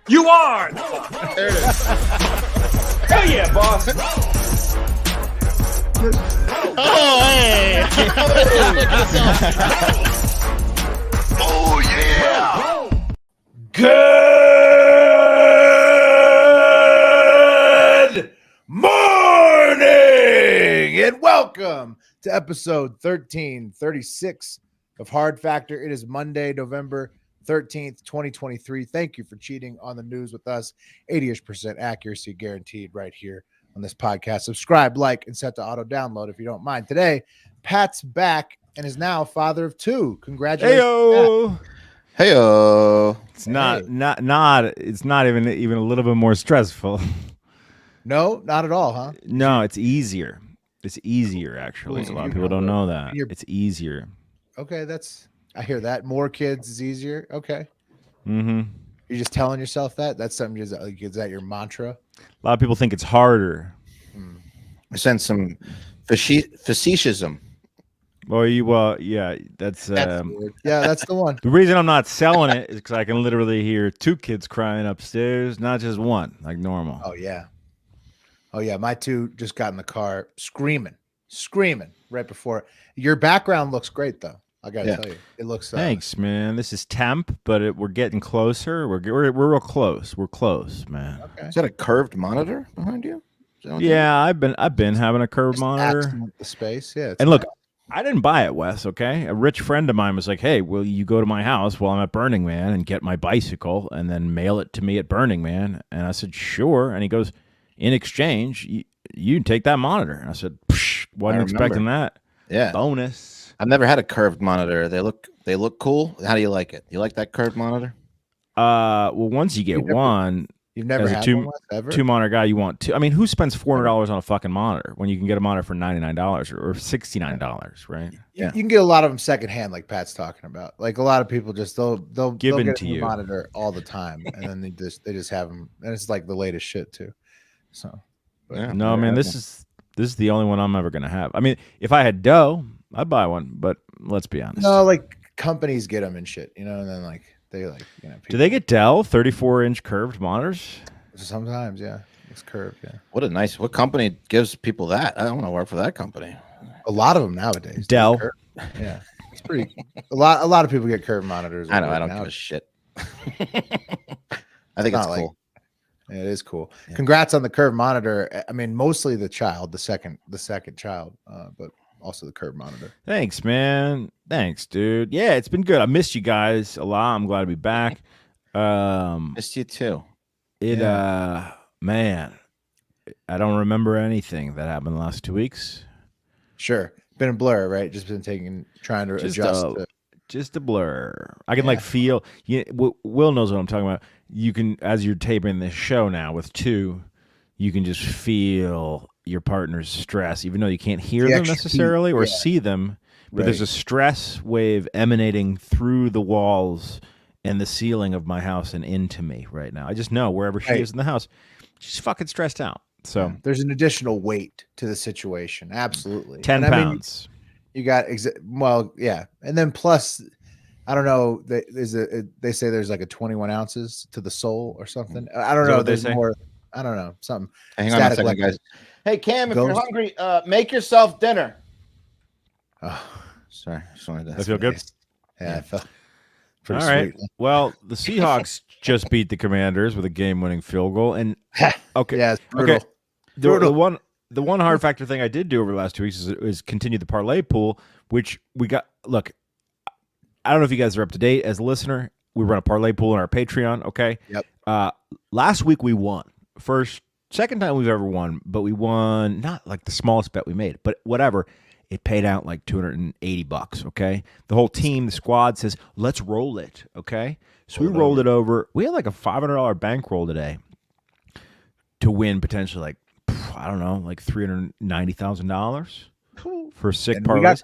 You are. There it is. Hell yeah, boss. Oh, hey. Oh, yeah. Good morning and welcome to episode 1336 of Hard Factor. It is Monday, November 13th, 2023. Thank you for cheating on the news with us. 80% accuracy guaranteed right here on this podcast. Subscribe, like, and set to auto download if you don't mind. Today, Pat's back and is now a father of two. Congratulations. Heyo. Heyo. It's not it's not even a little bit more stressful. No, not at all, huh? No, it's easier. It's easier actually. A lot of people don't know that. It's easier. Okay, I hear that. More kids is easier. Okay. Mm-hmm. You're just telling yourself that? That's something is that your mantra? A lot of people think it's harder. I sense some faceticism. Well, yeah, that's yeah, that's the one. the reason I'm not selling it is because I can literally hear two kids crying upstairs, not just one, like normal. Oh yeah. My two just got in the car screaming right before. Your background looks great though. I gotta tell you, it looks. Thanks, man. This is temp, but we're getting closer. We're real close. We're close, man. Okay. Is that a curved monitor behind you? Yeah, I've been having a curved monitor. The space, yeah. And look, I didn't buy it, Wes. Okay, a rich friend of mine was like, "Hey, will you go to my house while I'm at Burning Man and get my bicycle and then mail it to me at Burning Man?" And I said, "Sure." And he goes, "In exchange, you can take that monitor." And I said, "Wasn't expecting that." Yeah. Bonus. I've never had a curved monitor. They look cool. How do you like it? You like that curved monitor? Well, once you get one, You've never as a had two one ever? two monitor guy, you want two. I mean, who spends $400 on a fucking monitor when you can get a monitor for $99 or $69, right? You can get a lot of them secondhand, like Pat's talking about. Like a lot of people just they'll Given get to a new you. monitor all the time, and then they just have them, and it's like the latest shit too. So, but No, man, this is the only one I'm ever gonna have. I mean, if I had dough, I'd buy one, but let's be honest. no, like companies get them and shit, and then like they like Do people, they get Dell 34-inch curved monitors? sometimes? Yeah, it's curved. Yeah, What company gives people that? I don't want to work for that company. a lot of them nowadays. Dell. Curved. Yeah, it's pretty. A lot of people get curved monitors. I know. I don't give a shit. I think it's Not like- cool. Yeah, it is cool. Yeah. Congrats on the curved monitor. I mean, mostly the second child, but also the curved monitor. Thanks, man. Thanks, dude. Yeah, it's been good. I missed you guys a lot. I'm glad to be back. Missed you too. Man, I don't remember anything that happened the last 2 weeks. Sure, been a blur, right? Just been trying to adjust. Just a blur. I can like feel. Will knows what I'm talking about. You can, as you're taping this show now with two, you can just feel your partner's stress, even though you can't hear them necessarily or see them. But there's a stress wave emanating through the walls and the ceiling of my house and into me right now. I just know wherever she is in the house, she's fucking stressed out. So There's an additional weight to the situation. Absolutely, 10 And I mean, pounds. you got and then plus, I don't know. They say there's like a 21 ounces to the soul or something. I don't Is that know. what they There's say? more. I don't know. Something. Hang on a second, guys. Hey, Cam, if you're hungry, make yourself dinner. Oh, Sorry, just wanted to. That feel good? yeah, I felt All pretty right. sweet. Well, the Seahawks just beat the Commanders with a game-winning field goal, and okay, Yeah, it's brutal. okay. The one hard factor thing I did do over the last 2 weeks is continue the parlay pool, which we got. Look, I don't know if you guys are up to date as a listener. We run a parlay pool on our Patreon. Okay. Yep. Last week we won. Second time we've ever won, but we won not like the smallest bet we made, but whatever. It paid out like $280. Okay. The whole team, the squad says, let's roll it. Okay. So we rolled it over. We had like a $500 bankroll today to win potentially like, I don't know, like $390,000 for a sick parlay.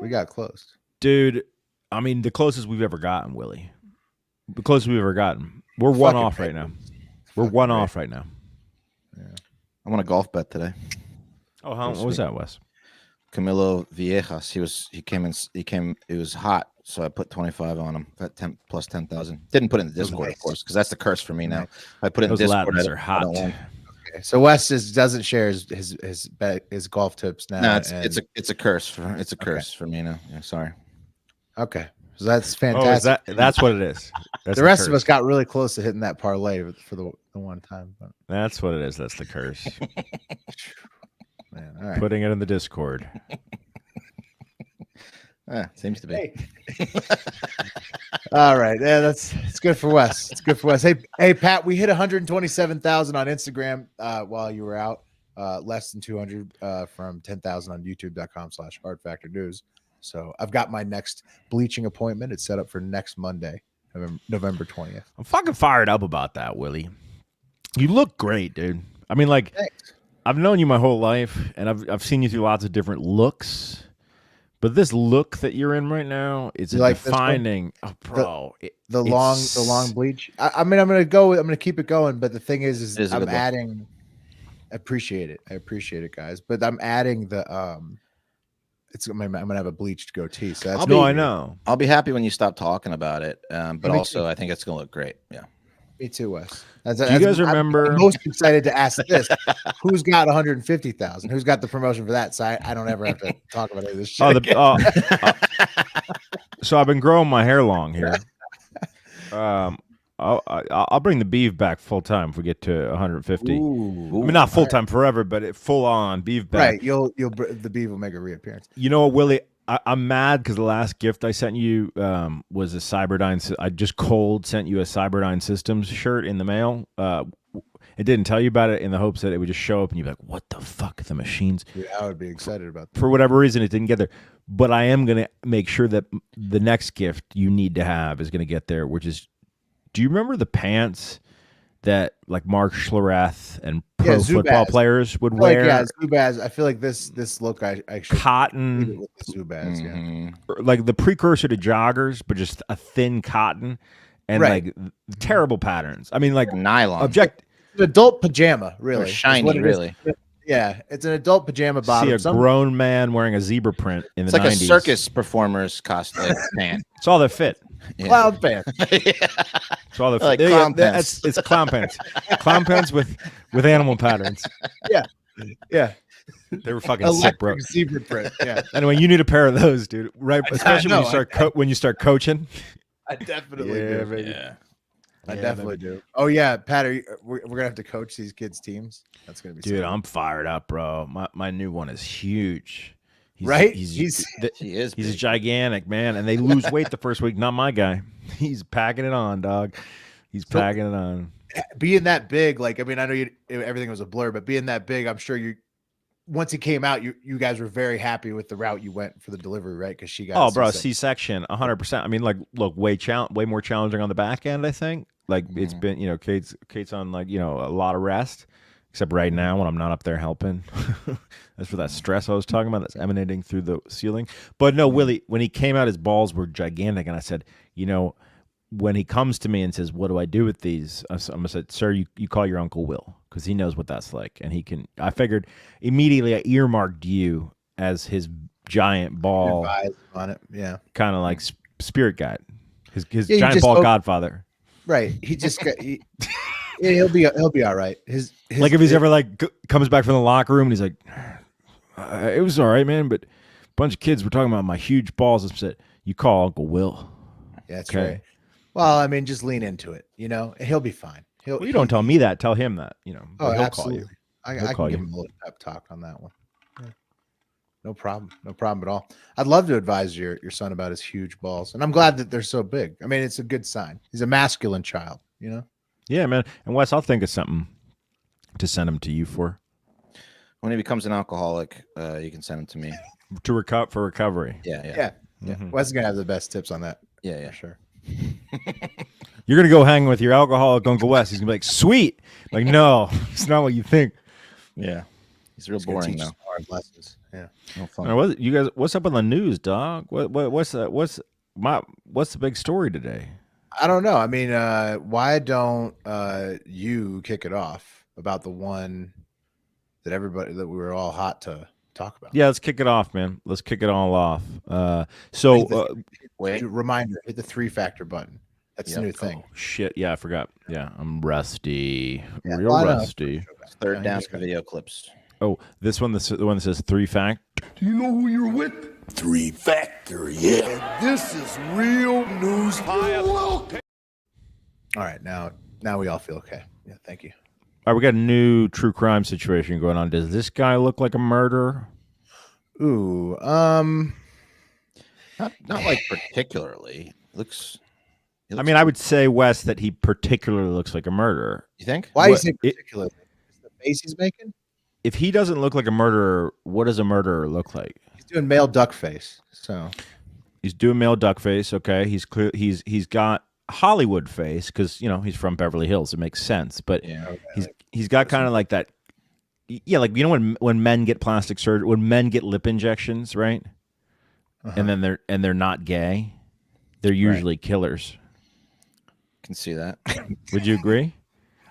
We got close. Dude, I mean, the closest we've ever gotten, Willie. The closest we've ever gotten. We're one off right now. We're one off right now. Yeah. I want a golf bet today. Oh, what was that, Wes? Camilo Viejas. He came. It was hot so I put 25 on them. Got 10 plus 10,000. Didn't put it in the Discord, of course, because that's the curse for me now. If I put it in Those Discord, Latins I are don't hot. want. Okay. So Wes doesn't share his golf tips now. No, it's a curse for me now. Yeah, sorry. Okay. So that's Oh, fantastic. that's what it is. That's The rest of curse. us got really close to hitting that parlay for the one time. But, That's what it is. That's the curse. man, all right. Putting it in the Discord. Seems to be. All right. Yeah, it's good for Wes. It's good for Wes. Hey, Pat, we hit 127,000 on Instagram while you were out. Less than 200 from 10,000 on youtube.com/hardfactornews. So I've got my next bleaching appointment. It's set up for next Monday, November 20th. I'm fucking fired up about that, Willie. You look great, dude. I mean, like, Thanks. I've known you my whole life, and I've seen you through lots of different looks. But this look that you're in right now, it's You a like this one? defining. Oh, bro, The long bleach. I mean, I'm gonna keep it going, but the thing is It is a I'm good look. adding. I appreciate it, guys. But I'm adding the I'm gonna have a bleached goatee. So that's I know. I'll be happy when you stop talking about it. But Me also, too. I think it's gonna look great. Yeah. Me too, Wes. Do you guys remember? I'm most excited to ask this: who's got 150,000? Who's got the promotion for that? So I don't ever have to talk about any of this shit. So I've been growing my hair long here. I'll bring the beef back full time if we get to 150. Ooh. I mean, not full time forever, but full on beef back. Right, the beef will make a reappearance. You know what, Willie? I'm mad because the last gift I sent you was a Cyberdyne. I just cold sent you a Cyberdyne Systems shirt in the mail. It didn't tell you about it in the hopes that it would just show up and you'd be like, what the fuck, the machines? Yeah, I would be excited about that. For whatever reason, it didn't get there. But I am going to make sure that the next gift you need to have is going to get there, which is, do you remember the pants that like Mark Schlereth and pro football players would wear? Zubaz. I feel like this look I should cotton leave it with the Zubaz, yeah. like the precursor to joggers, but just a thin cotton and like terrible patterns. I mean, like Nylon. An adult pajama, really. Or shiny, really. Yeah, it's an adult pajama bottom. See a grown man wearing a zebra print in It's the like 90s. a circus performer's costume pant. It's all that fit. Yeah. Clown pants. It's all that fit. Like clown pants. It's clown pants. Clown pants with animal patterns. Yeah. They were fucking sick, bro. Electric zebra print. Yeah. Anyway, you need a pair of those, dude. Right, especially know, when you start coaching. I definitely Yeah, do. baby. Yeah. I definitely do. Oh yeah, Pat, we're gonna have to coach these kids' teams. That's gonna be Dude, something. I'm fired up, bro. My new one is huge. Right? He is. He's a big. gigantic man, and they lose weight the first week. Not my guy. He's packing it on, dog. He's packing it on. Being that big, like I mean, I know everything was a blur, but being that big, I'm sure once he came out, you guys were very happy with the route you went for the delivery, right? Because she got C-section, 100%. I mean, like, look, way more challenging on the back end. I think, like, it's been, Kate's on like, a lot of rest, except right now when I'm not up there helping. That's for that stress I was talking about that's emanating through the ceiling. But no, Willie, when he came out, his balls were gigantic, and I said, when he comes to me and says, "What do I do with these?" I'm gonna say, "Sir, you call your Uncle Will because he knows what that's like, and he can." I figured immediately I earmarked you as his giant ball on it. Yeah, kind of like spirit guide, his Yeah, giant ball godfather. Right. He just got. He'll be all right. His Like if he's ever like comes back from the locker room and he's like, "It was all right, man," but a bunch of kids were talking about my huge balls. I said, "You call Uncle Will." Yeah, that's right. Well, I mean, just lean into it. He'll be fine. Well, you don't tell me that. Tell him that. Oh, he'll absolutely. call you. I can give him a little pep talk on that one. Yeah. No problem. No problem at all. I'd love to advise your son about his huge balls, and I'm glad that they're so big. I mean, it's a good sign. He's a masculine child. Yeah, man. And Wes, I'll think of something to send him to you for. When he becomes an alcoholic, you can send him to me. For recovery. Yeah. Mm-hmm. Wes is gonna have the best tips on that. Yeah. For sure. You're gonna go hang with your alcoholic Uncle Wes. He's gonna be like, "Sweet." Like, no, it's not what you think. Yeah. He's real He's gonna boring teach now. us hard lessons. Yeah. No fun. All right, what's up on the news, dog? What's the big story today? I don't know. I mean, why don't you kick it off about the one that we were all hot to talk about. Yeah, let's kick it off, man. Let's kick it all off. Reminder: hit the 3-factor button. That's the new thing. Oh, shit. Yeah, I forgot. Yeah, I'm rusty. Yeah, Real rusty. Third down for video clips. Oh, this one, the one that says 3-fact. Do you know who you're with? 3-factor, yeah. And this is real news. All right, now we all feel okay. Yeah, thank you. All right, we got a new true crime situation going on. Does this guy look like a murderer? Ooh, Not like particularly. Looks. I mean, I would say, Wes, that he particularly looks like a murderer. You think? why is it particularly? Is the face he's making? If he doesn't look like a murderer, what does a murderer look like? He's doing male duck face. So He's doing male duck face. Okay, he's clear. He's got Hollywood face because he's from Beverly Hills. It makes sense. But he's got kind of like that. Yeah, like when men get plastic surgery, when men get lip injections, right? And then they're not gay, they're usually killers. Can see that. Would you agree?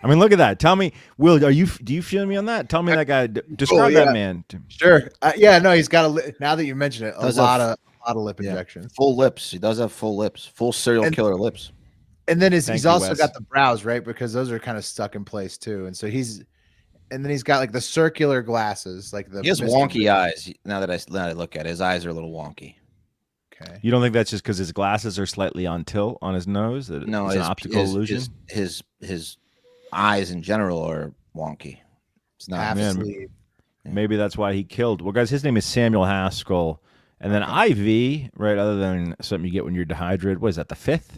I mean, look at that. Tell me, Will, do you feel me on that? Tell me that guy. Describe that man. Sure. No, he's got now that you mention it, a lot of lip injections. Full lips. He does have full lips. Full serial killer lips. And then he's also got the brows, right? Because those are kind of stuck in place too. And so he's got like the circular glasses, like he has wonky eyes. Now that I look at it, his eyes are a little wonky. Okay. You don't think that's just because his glasses are slightly on tilt on his nose? No, it's an optical illusion. His eyes in general are wonky. It's not. Maybe that's why he killed. Well, guys, his name is Samuel Haskell, and then IV, right? Other than something you get when you're dehydrated. What is that? The 5th?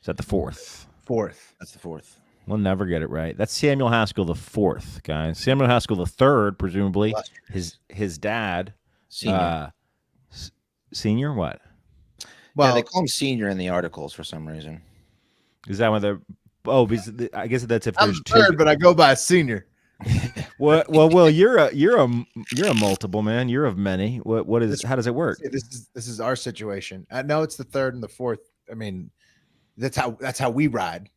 Is that the 4th? 4th. That's the 4th. We'll never get it right. That's Samuel Haskell the 4th, guys. Samuel Haskell the 3rd, presumably. His dad. Senior. Senior what? Well, they call him senior in the articles for some reason. Is that when they're? Oh, because I guess that's if I'm there's third, two. but I go by senior. Well, Will, you're a multiple, man. You're of many. What is? How does it work? This is our situation. I know it's the 3rd and the 4th. I mean, that's how we ride.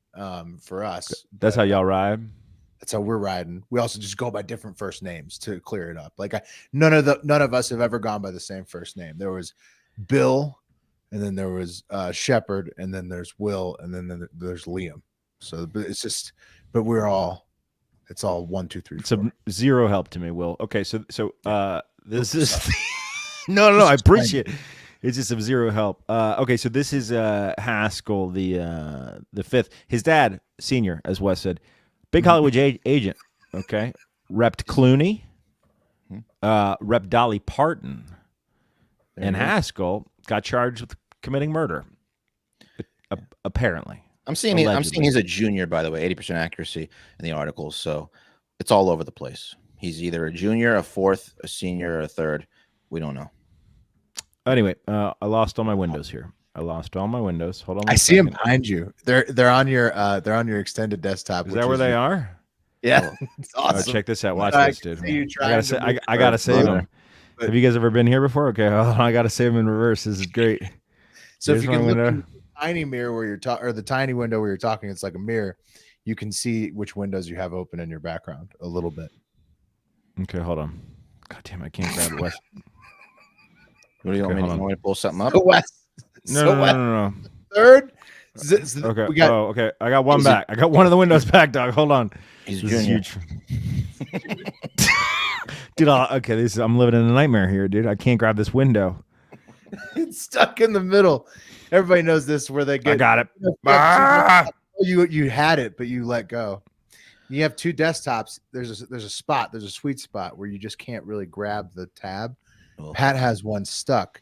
For us, that's how y'all ride. That's how we're riding. We also just go by different first names to clear it up. Like none of us have ever gone by the same first name. There was Bill, and then there was Shepard, and then there's Will, and then there's Liam. So it's just, but it's all 1, 2, 3, 4. It's zero help to me, Will. Okay, so this is no. I appreciate it. It's just some zero help. Okay, so this is Haskell, the 5th. His dad, senior, as Wes said, big Hollywood agent. Okay, repped Clooney, repped Dolly Parton, and Haskell got charged with committing murder. Apparently, I'm seeing he's a junior, by the way. 80% accuracy in the articles, so it's all over the place. He's either a junior, a 4th, a senior, or a 3rd. We don't know. Anyway, I lost all my windows here. Hold on. I see them behind you. They're on your extended desktop. Is that where they are? Yeah, it's awesome. Oh, check this out. Watch this, dude. I gotta save them. But, have you guys ever been here before? Okay, I gotta save them in reverse. This is great. So if you can look in the tiny mirror where you're talking, or the tiny window where you're talking, it's like a mirror. You can see which windows you have open in your background a little bit. Okay, hold on. God damn, I can't grab it. West. What do you want me to pull something up? No. 3rd. Okay. Okay. I got one back. I got one of the windows back, dog. Hold on. He's this is huge. Dude, I'm living in a nightmare here, dude. I can't grab this window. It's stuck in the middle. Everybody knows this where they get. I got it. You had it, but you let go. You have 2 desktops. There's a sweet spot where you just can't really grab the tab. Oh. Pat has one stuck,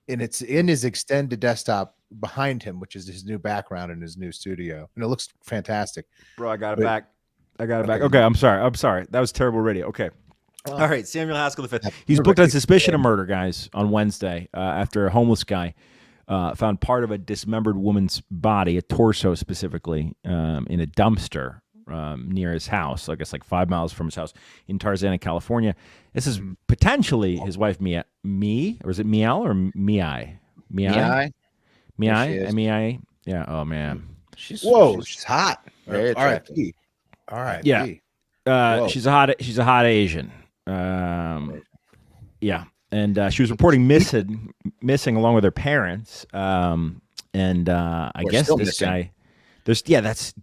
and it's in his extended desktop behind him, which is his new background in his new studio, and it looks fantastic. Bro, I got it back. Okay, I'm sorry. That was terrible radio. Okay. All right, Samuel Haskell the 5th. He's booked on suspicion of murder, guys, on Wednesday after a homeless guy found part of a dismembered woman's body, a torso specifically, in a dumpster near his house, I guess like 5 miles from his house in Tarzana, California. This is potentially his wife, Mia, or is it Miel or Miai? Miai? M-E-I? Yeah, oh man. She's hot. Very attractive. All right. Yeah. She's a hot Asian. Yeah, and she was reporting missing along with her parents. I guess still this missing. guy, do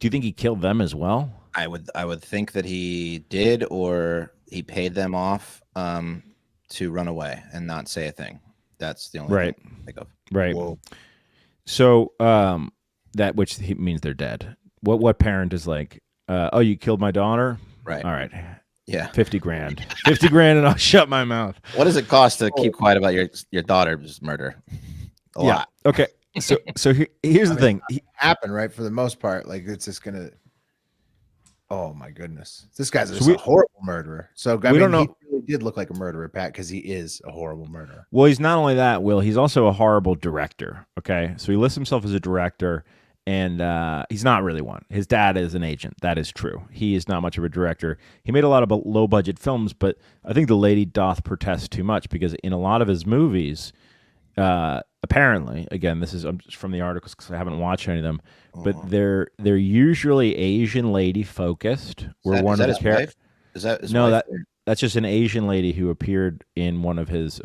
you think he killed them as well? I would think that he did, or he paid them off to run away and not say a thing. That's the only thing I can think of. Right. Whoa. So that which means they're dead. What parent is like, oh, you killed my daughter? Right. All right. Yeah. 50 grand. 50 grand and I'll shut my mouth. What does it cost to keep quiet about your daughter's murder? A lot. Okay. So here's the thing. Happen, right? For the most part, like it's just gonna. Oh my goodness, this guy's just a horrible murderer. So I mean, don't know. He really did look like a murderer, Pat, because he is a horrible murderer. Well, he's not only that, Will. He's also a horrible director. Okay, so he lists himself as a director, and he's not really one. His dad is an agent. That is true. He is not much of a director. He made a lot of low-budget films, but I think the lady doth protest too much because in a lot of his movies, apparently, again, this is from the articles because I haven't watched any of them, but they're usually Asian lady focused. Is that his wife? Is that his wife? That's just an Asian lady who appeared in one of his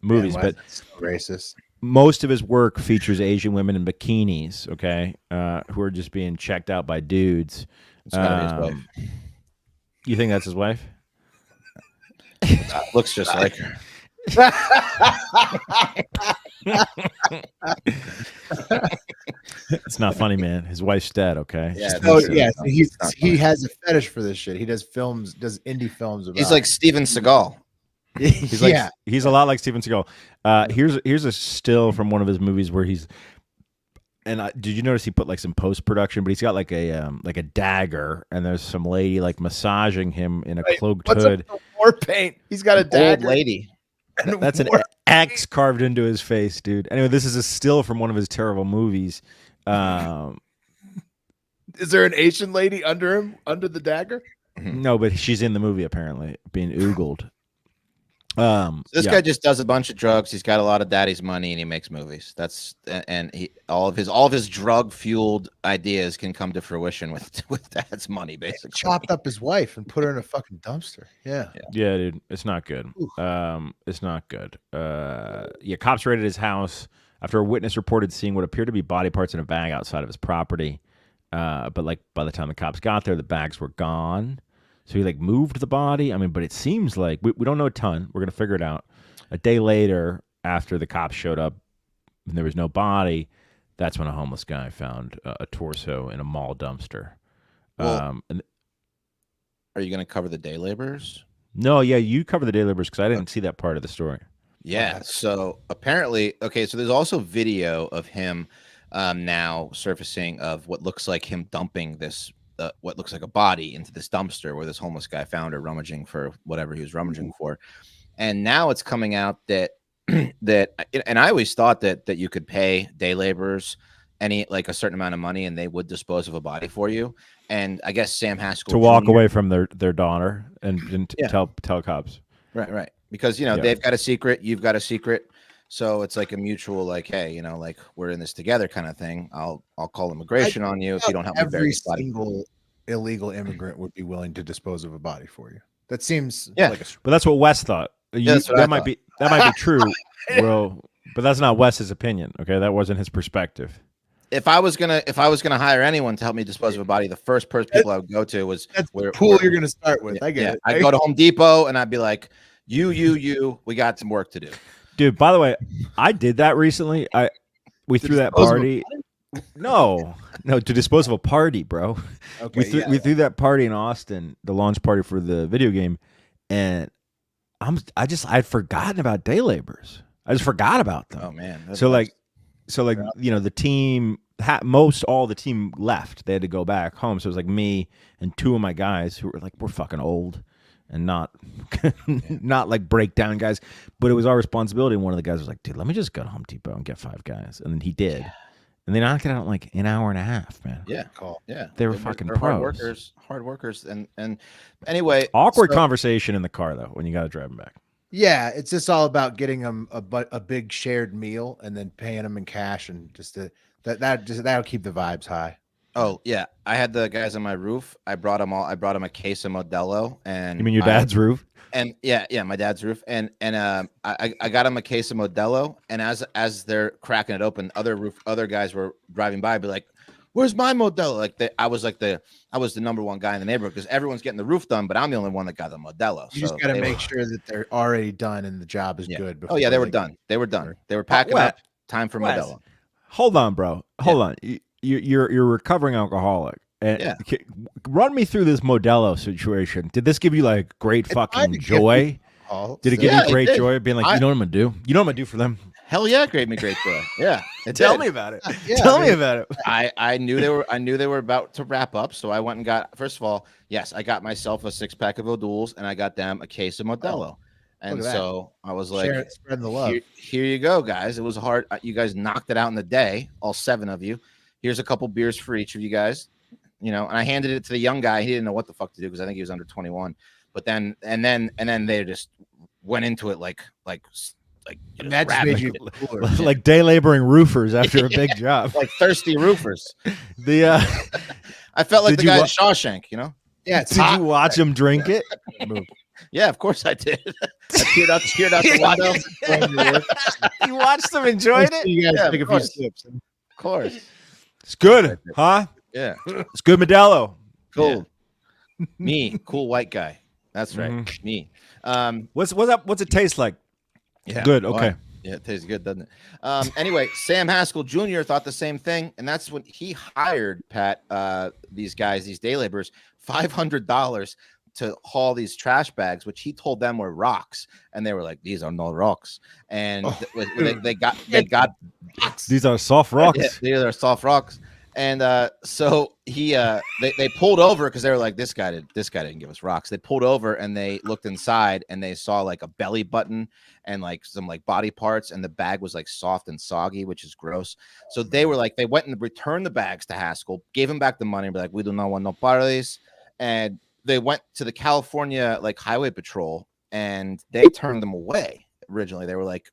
movies. Man, but so racist. Most of his work features Asian women in bikinis, okay, who are just being checked out by dudes. It's gotta be his wife. You think that's his wife? Looks just like her. It's not funny, man. His wife's dead, okay? Yeah. So yeah, he has a fetish for this shit. He does films, does indie films about. He's like Steven Seagal. He's like, he's a lot like Steven Seagal. Here's a still from one of his movies where he's. And did you notice he put like some post production? But he's got like a dagger, and there's some lady like massaging him in a cloaked hood. War paint. He's got a dagger. Old lady. That's an X carved into his face, dude. Anyway, this is a still from one of his terrible movies. Is there an Asian lady under him, under the dagger? No, but she's in the movie apparently, being oogled. This guy just does a bunch of drugs. He's got a lot of daddy's money, and he makes movies. All of his drug fueled ideas can come to fruition with dad's money, basically. Chopped up his wife and put her in a fucking dumpster. Yeah. Yeah, dude, it's not good. It's not good. Cops raided his house after a witness reported seeing what appeared to be body parts in a bag outside of his property. But like by the time the cops got there, the bags were gone. So he like moved the body. I mean, but it seems like we don't know a ton. We're gonna figure it out. A day later, after the cops showed up and there was no body, that's when a homeless guy found a torso in a mall dumpster. Well, are you gonna cover the day laborers? No, yeah, you cover the day laborers because I didn't see that part of the story. Yeah. So apparently, so there's also video of him now surfacing of what looks like him dumping this. What looks like a body into this dumpster where this homeless guy found her rummaging for whatever he was rummaging for. And now it's coming out that and I always thought that you could pay day laborers like a certain amount of money and they would dispose of a body for you. And I guess Sam Haskell to walk away from their daughter and tell cops. Right. Because they've got a secret, you've got a secret. So it's like a mutual, like, hey, like we're in this together kind of thing. I'll call immigration on you if you don't help me bury this body. Every single illegal immigrant would be willing to dispose of a body for you. That seems like but that's what Wes thought. That might be true, bro. But that's not Wes's opinion. Okay, that wasn't his perspective. If I was gonna hire anyone to help me dispose of a body, the first people I would go to was the pool you're gonna start with. I get it. I'd go to Home Depot and I'd be like, you, we got some work to do. Dude, by the way, I did that recently. We threw that party. No, to dispose of a party, bro. Okay, we threw that party in Austin, the launch party for the video game, and I'd forgotten about day laborers. I just forgot about them. Oh man. The team all the team left. They had to go back home. So it was like me and two of my guys who were like, we're fucking old. And not like breakdown guys, but it was our responsibility. And one of the guys was like, dude, let me just go to Home Depot and get 5 guys. And then he did. And they knocked it out in like an hour and a half, man. Yeah. Yeah. They were fucking pros. Hard workers. And anyway. Awkward conversation in the car, though, when you got to drive them back. Yeah. It's just all about getting them a big shared meal and then paying them in cash. And just that'll keep the vibes high. Oh yeah, I had the guys on my roof. I brought them all. I brought them a case of Modelo, and You mean your dad's roof? And yeah, my dad's roof, and I got him a case of Modelo, and as they're cracking it open, other guys were driving by, be like, "Where's my Modelo?" Like I was the number one guy in the neighborhood because everyone's getting the roof done, but I'm the only one that got the Modelo. You just got to make sure that they're already done and the job is good. Oh yeah, they were done. They were done. They were packing up. Time for Modelo. Hold on, bro. Hold on. You're a recovering alcoholic. And run me through this Modelo situation. Did this give you like great fucking joy? Did it give you great joy being like, you know what I'm gonna do? You know what I'm gonna do for them? Hell yeah, it gave me great joy. Yeah. Tell me about it. Tell me about it. I knew they were about to wrap up, so I went and got, first of all, yes, I got myself a 6-pack of O'Doul's and I got them a case of Modelo. And so I was like, spread the love. Here you go, guys. It was hard. You guys knocked it out in the day, all 7 of you. Here's a couple beers for each of you guys. And I handed it to the young guy. He didn't know what the fuck to do because I think he was under 21. But then they just went into it like like day laboring roofers after a big job, like thirsty roofers. I felt like the guy in Shawshank. Yeah. Did you watch him drink it? Yeah, of course I did. I peered out the window. You watched them enjoyed it? You guys take a few sips. Of course. It's good, huh? Yeah. It's good Modelo. Cool. Yeah. Me, cool white guy. That's right. Me. What's it taste like? Yeah. Good. Okay. Yeah, it tastes good, doesn't it? Anyway, Sam Haskell Jr. thought the same thing, and that's when he hired Pat. These guys, these day laborers, $500 to haul these trash bags, which he told them were rocks, and they were like, "These are no rocks," and they got these are soft rocks. Yeah, these are soft rocks. And so they pulled over because they were like, this guy didn't give us rocks. They pulled over and they looked inside and they saw like a belly button and like some like body parts, and the bag was like soft and soggy, which is gross. So they were like, they went and returned the bags to Haskell, gave him back the money, and be like, we do not want no part of these. And they went to the California like highway patrol and they turned them away. Originally, they were like,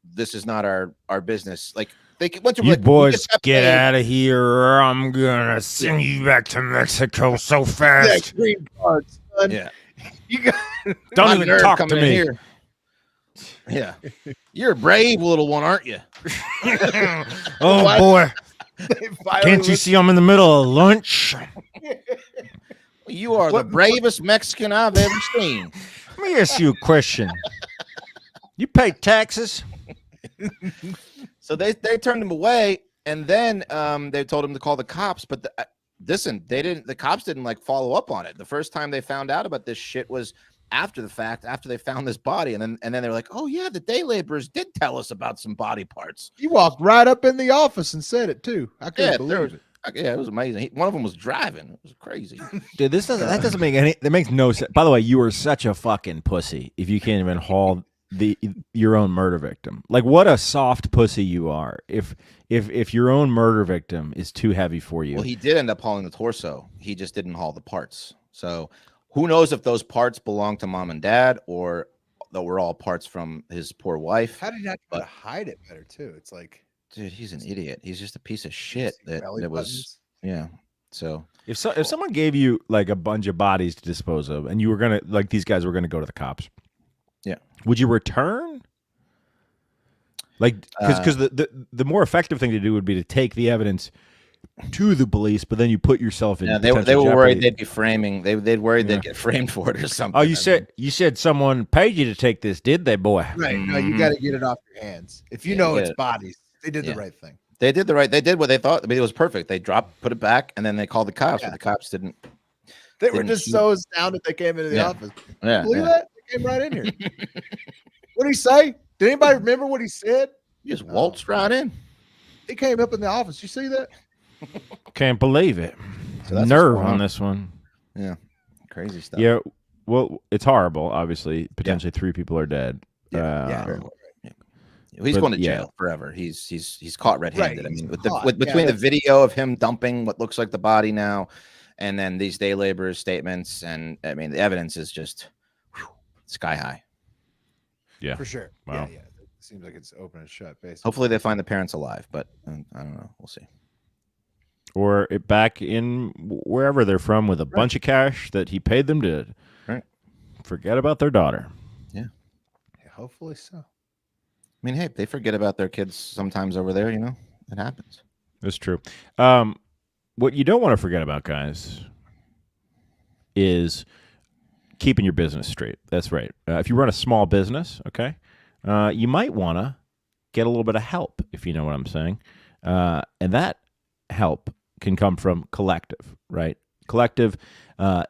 this is not our business. Like, they went to you like, boys get out of here, or I'm gonna send you back to Mexico so fast. Green cards, son. Yeah, you got don't even talk to me. Here. Yeah, you're a brave little one, aren't you? Oh boy, can't you see I'm in the middle of lunch? You are the bravest Mexican I've ever seen. Let me ask you a question. You pay taxes? So they turned him away, and then they told him to call the cops. But listen, the cops didn't like follow up on it. The first time they found out about this shit was after the fact, after they found this body, and then they were like, oh yeah, the day laborers did tell us about some body parts. He walked right up in the office and said it too. I couldn't believe it. Yeah, it was amazing. One of them was driving. It was crazy. Dude, that doesn't make any. That makes no sense. By the way, you are such a fucking pussy if you can't even haul your own murder victim. Like, what a soft pussy you are. If your own murder victim is too heavy for you. Well, he did end up hauling the torso. He just didn't haul the parts. So who knows if those parts belong to mom and dad or that were all parts from his poor wife. How did he not hide it better too? It's like, dude, he's an idiot. He's just a piece of shit. That was, yeah. So if someone gave you like a bunch of bodies to dispose of, and you were gonna like these guys were gonna go to the cops, yeah, would you return? Like, because the more effective thing to do would be to take the evidence to the police, but then you put yourself in. Yeah, they were jeopardy. worried they'd be framing. They'd worried they'd get framed for it or something. Oh, you said someone paid you to take this, did they, boy? Right. No, you got to get it off your hands. If you know it's bodies, they did the right thing. They did what they thought. I mean, it was perfect. They put it back, and then they called the cops. But the cops didn't. They were just so astounded they came into the office. Yeah, believe that? They came right in here. What did he say? Did anybody remember what he said? He just waltzed right in. He came up in the office. You see that? Can't believe it. So nerve on this one. Yeah, crazy stuff. Yeah, well, it's horrible. Obviously, potentially 3 people are dead. He's going to jail forever. He's caught red-handed. Right, I mean, between the video of him dumping what looks like the body now, and then these day laborers' statements, and I mean, the evidence is just sky high. Yeah, for sure. Wow. Yeah. It seems like it's open and shut. Basically, hopefully they find the parents alive, but I don't know. We'll see. or back in wherever they're from with a bunch of cash that he paid them to forget about their daughter. Yeah, hopefully so. I mean, hey, they forget about their kids sometimes over there. You know, it happens. That's true. What you don't want to forget about, guys, is keeping your business straight. That's right. If you run a small business, okay, you might want to get a little bit of help, if you know what I'm saying. And that help can come from Collective, right? Collective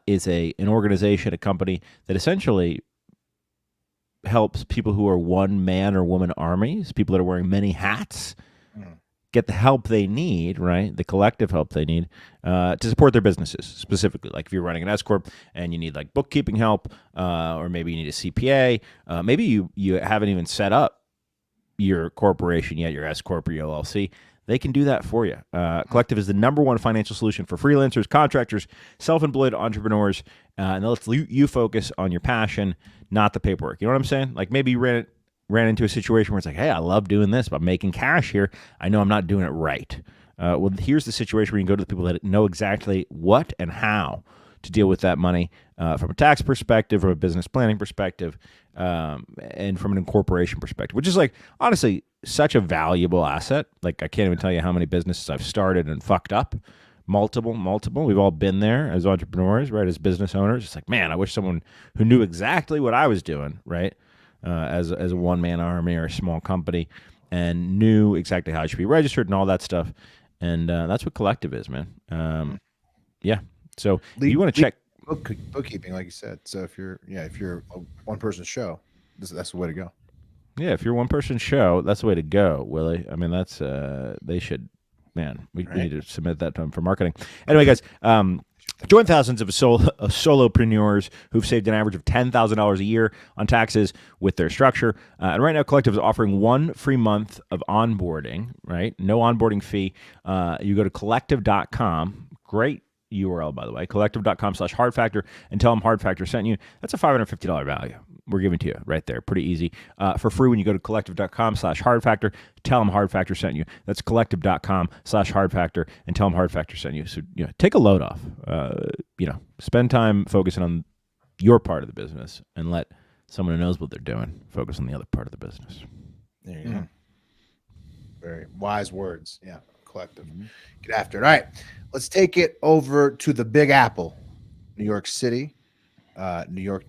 is an organization, a company that essentially helps people who are one man or woman armies, people that are wearing many hats, get the help they need, right? The collective help they need to support their businesses specifically. Like if you're running an S corp and you need like bookkeeping help, or maybe you need a CPA, maybe you haven't even set up your corporation yet, your S corp or your LLC. They can do that for you. Collective is the #1 financial solution for freelancers, contractors, self-employed entrepreneurs, and they'll let you focus on your passion, not the paperwork. You know what I'm saying? Like maybe you ran into a situation where it's like, hey, I love doing this, but I'm making cash here. I know I'm not doing it right. Well, here's the situation where you can go to the people that know exactly what and how to deal with that money from a tax perspective, from a business planning perspective, and from an incorporation perspective, which is like, honestly, such a valuable asset. Like I can't even tell you how many businesses I've started and fucked up. Multiple. We've all been there as entrepreneurs, right? As business owners. It's like, man, I wish someone who knew exactly what I was doing, right? As a one-man army or a small company, and knew exactly how it should be registered and all that stuff. And that's what Collective is, man. Yeah. So if you want to check bookkeeping, like you said. So if you're a one-person show, that's the way to go. Yeah, if you're a one-person show, that's the way to go, Willie. I mean, that's they should. Man, we need to submit that to them for marketing. Anyway, guys. Join thousands of solo-prenuers who've saved an average of $10,000 a year on taxes with their structure. And right now, Collective is offering 1 free month of onboarding, right? No onboarding fee. You go to collective.com. Great URL, by the way. Collective.com/hardfactor and tell them Hard Factor sent you. That's a $550 value we're giving to you right there. Pretty easy. For free when you go to collective.com/hardfactor. Tell them Hard Factor sent you. That's collective.com/hardfactor and tell them Hard Factor sent you. So, take a load off. Spend time focusing on your part of the business and let someone who knows what they're doing focus on the other part of the business. There you go. Very wise words. Yeah. Collective. Get after it. All right. Let's take it over to the Big Apple, New York City, New York.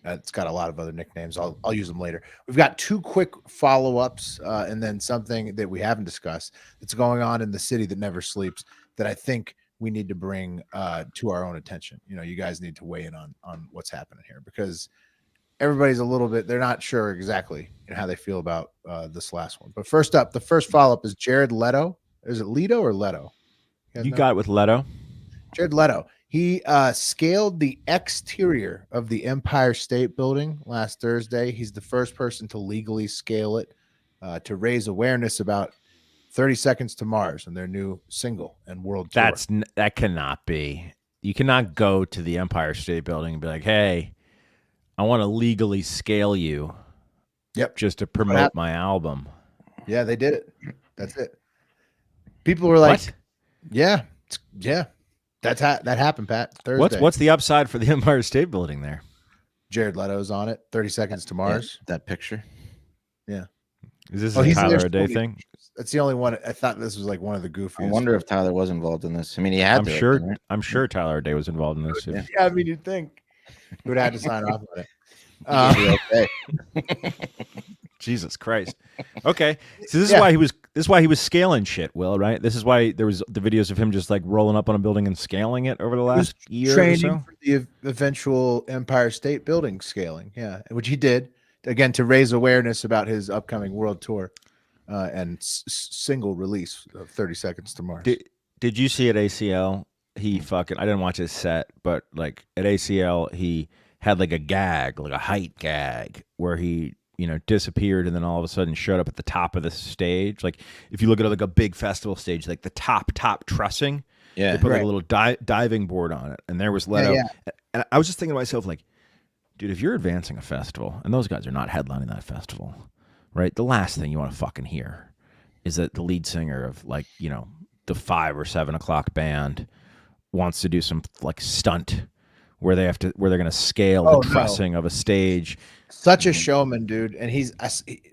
It's got a lot of other nicknames. I'll use them later. We've got 2 quick follow-ups and then something that we haven't discussed that's going on in the city that never sleeps that I think we need to bring to our own attention. You guys need to weigh in on what's happening here because everybody's a little bit, they're not sure exactly how they feel about this last one. But first up, the first follow-up is Jared Leto. Is it Leto or Leto? You got it with Leto. Jared Leto. He scaled the exterior of the Empire State Building last Thursday. He's the first person to legally scale it to raise awareness about 30 Seconds to Mars and their new single and world tour. That cannot be. You cannot go to the Empire State Building and be like, hey, I want to legally scale you. Yep. Just to promote my album. Yeah, they did it. That's it. People were like, what? Yeah. That happened, Pat. Thursday. What's the upside for the Empire State Building there? Jared Leto's on it. 30 Seconds to Mars. Yeah, that picture. Yeah. Is this a Tyler O'Day thing? That's the only one. I thought this was like one of the goofiest. I wonder if Tyler was involved in this. I mean, he had to. Sure. Right? I'm sure Tyler O'Day was involved in this. Yeah, I mean, you'd think he would have to sign off on it. Okay. Jesus Christ. Okay. So this is why he was scaling shit, Will, right? This is why there was the videos of him just like rolling up on a building and scaling it over the last year or training so. For the eventual Empire State Building scaling. Yeah, which he did again to raise awareness about his upcoming world tour and single release of 30 Seconds to Mars. Did you see at ACL? I didn't watch his set, but like at ACL, he had like a gag, like a height gag where he disappeared and then all of a sudden showed up at the top of the stage. Like if you look at like a big festival stage, like the top trussing, they put like a little diving board on it, and there was Leto. Yeah. And I was just thinking to myself, like, dude, if you're advancing a festival and those guys are not headlining that festival, right? The last thing you want to fucking hear is that the lead singer of like the 5 or 7 o'clock band wants to do some like stunt where they're going to scale the trussing of a stage. Such a showman, dude. And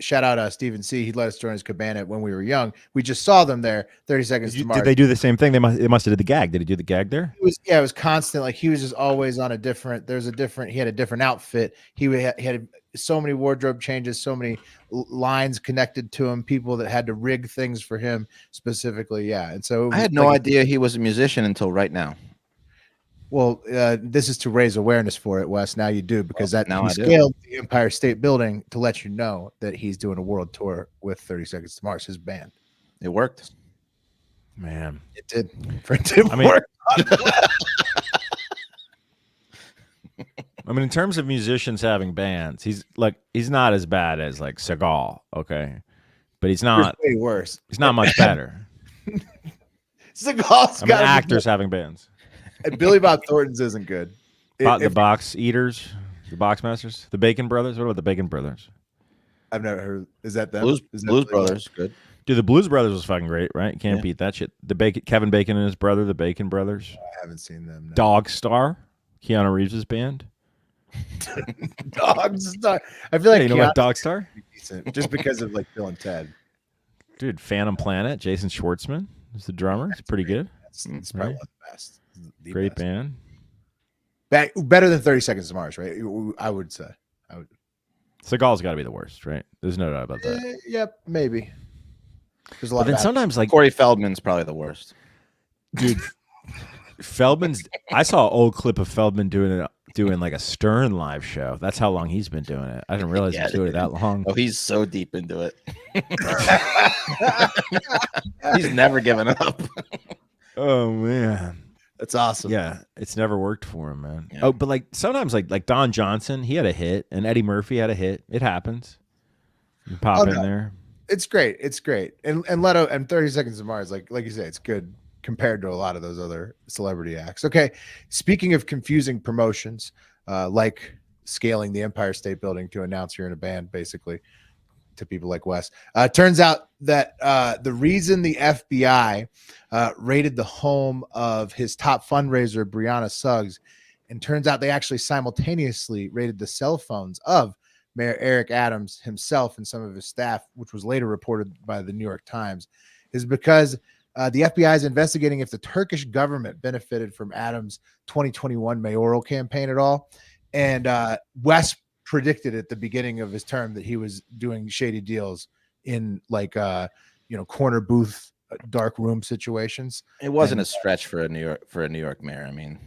shout out Stephen C. He let us join his cabana when we were young. We just saw them there. 30 Seconds to Mars. Did they do the same thing? They must have did the gag. Did he do the gag there? It was constant. Like he was just always on he had a different outfit. He had so many wardrobe changes, so many lines connected to him, people that had to rig things for him specifically. Yeah. And so I had no idea he was a musician until right now. Well, this is to raise awareness for it, Wes. Now you do, because he I scaled the Empire State Building to let you know that he's doing a world tour with 30 Seconds to Mars, his band. It worked. Man, it did. Work. I mean, in terms of musicians having bands, he's not as bad as like Seagal, okay? But he's not way worse. He's not much better. Seagal's got actors having bands. And Billy Bob Thornton's isn't good. The Box Eaters, the Box Masters, the Bacon Brothers. What about the Bacon Brothers? I've never heard. Is that them? Blues Brothers, good. Dude, the Blues Brothers was fucking great, right? You can't beat that shit. Kevin Bacon and his brother, the Bacon Brothers. I haven't seen them. No. Dog Star, Keanu Reeves' band. Dog Star. I feel like you know what Dog Star? Decent, just because of like Bill and Ted. Dude, Phantom Planet, Jason Schwartzman is the drummer. It's pretty good. It's probably one of the best. Great band. Better than 30 Seconds to Mars, right? I would say. Seagal's got to be the worst, right? There's no doubt about that. Yep, maybe. There's a lot. But then sometimes, like Corey Feldman's probably the worst, dude. Feldman's. I saw an old clip of Feldman doing like a Stern live show. That's how long he's been doing it. I didn't realize he was doing it that long. Oh, he's so deep into it. He's never given up. Oh man. That's awesome. Yeah, it's never worked for him, man. Yeah. Oh, but like sometimes, like Don Johnson, he had a hit, and Eddie Murphy had a hit. It happens. You pop in there. It's great. It's great. And Leto and 30 Seconds to Mars, like you say, it's good compared to a lot of those other celebrity acts. Okay, speaking of confusing promotions, like scaling the Empire State Building to announce you're in a band, basically, to people like Wes. Turns out that the reason the FBI raided the home of his top fundraiser, Breonna Suggs, and turns out they actually simultaneously raided the cell phones of Mayor Eric Adams himself and some of his staff, which was later reported by the New York Times, is because the FBI is investigating if the Turkish government benefited from Adams' 2021 mayoral campaign at all. And Wes predicted at the beginning of his term that he was doing shady deals in like corner booth dark room situations. It wasn't a stretch for a New York mayor. I mean,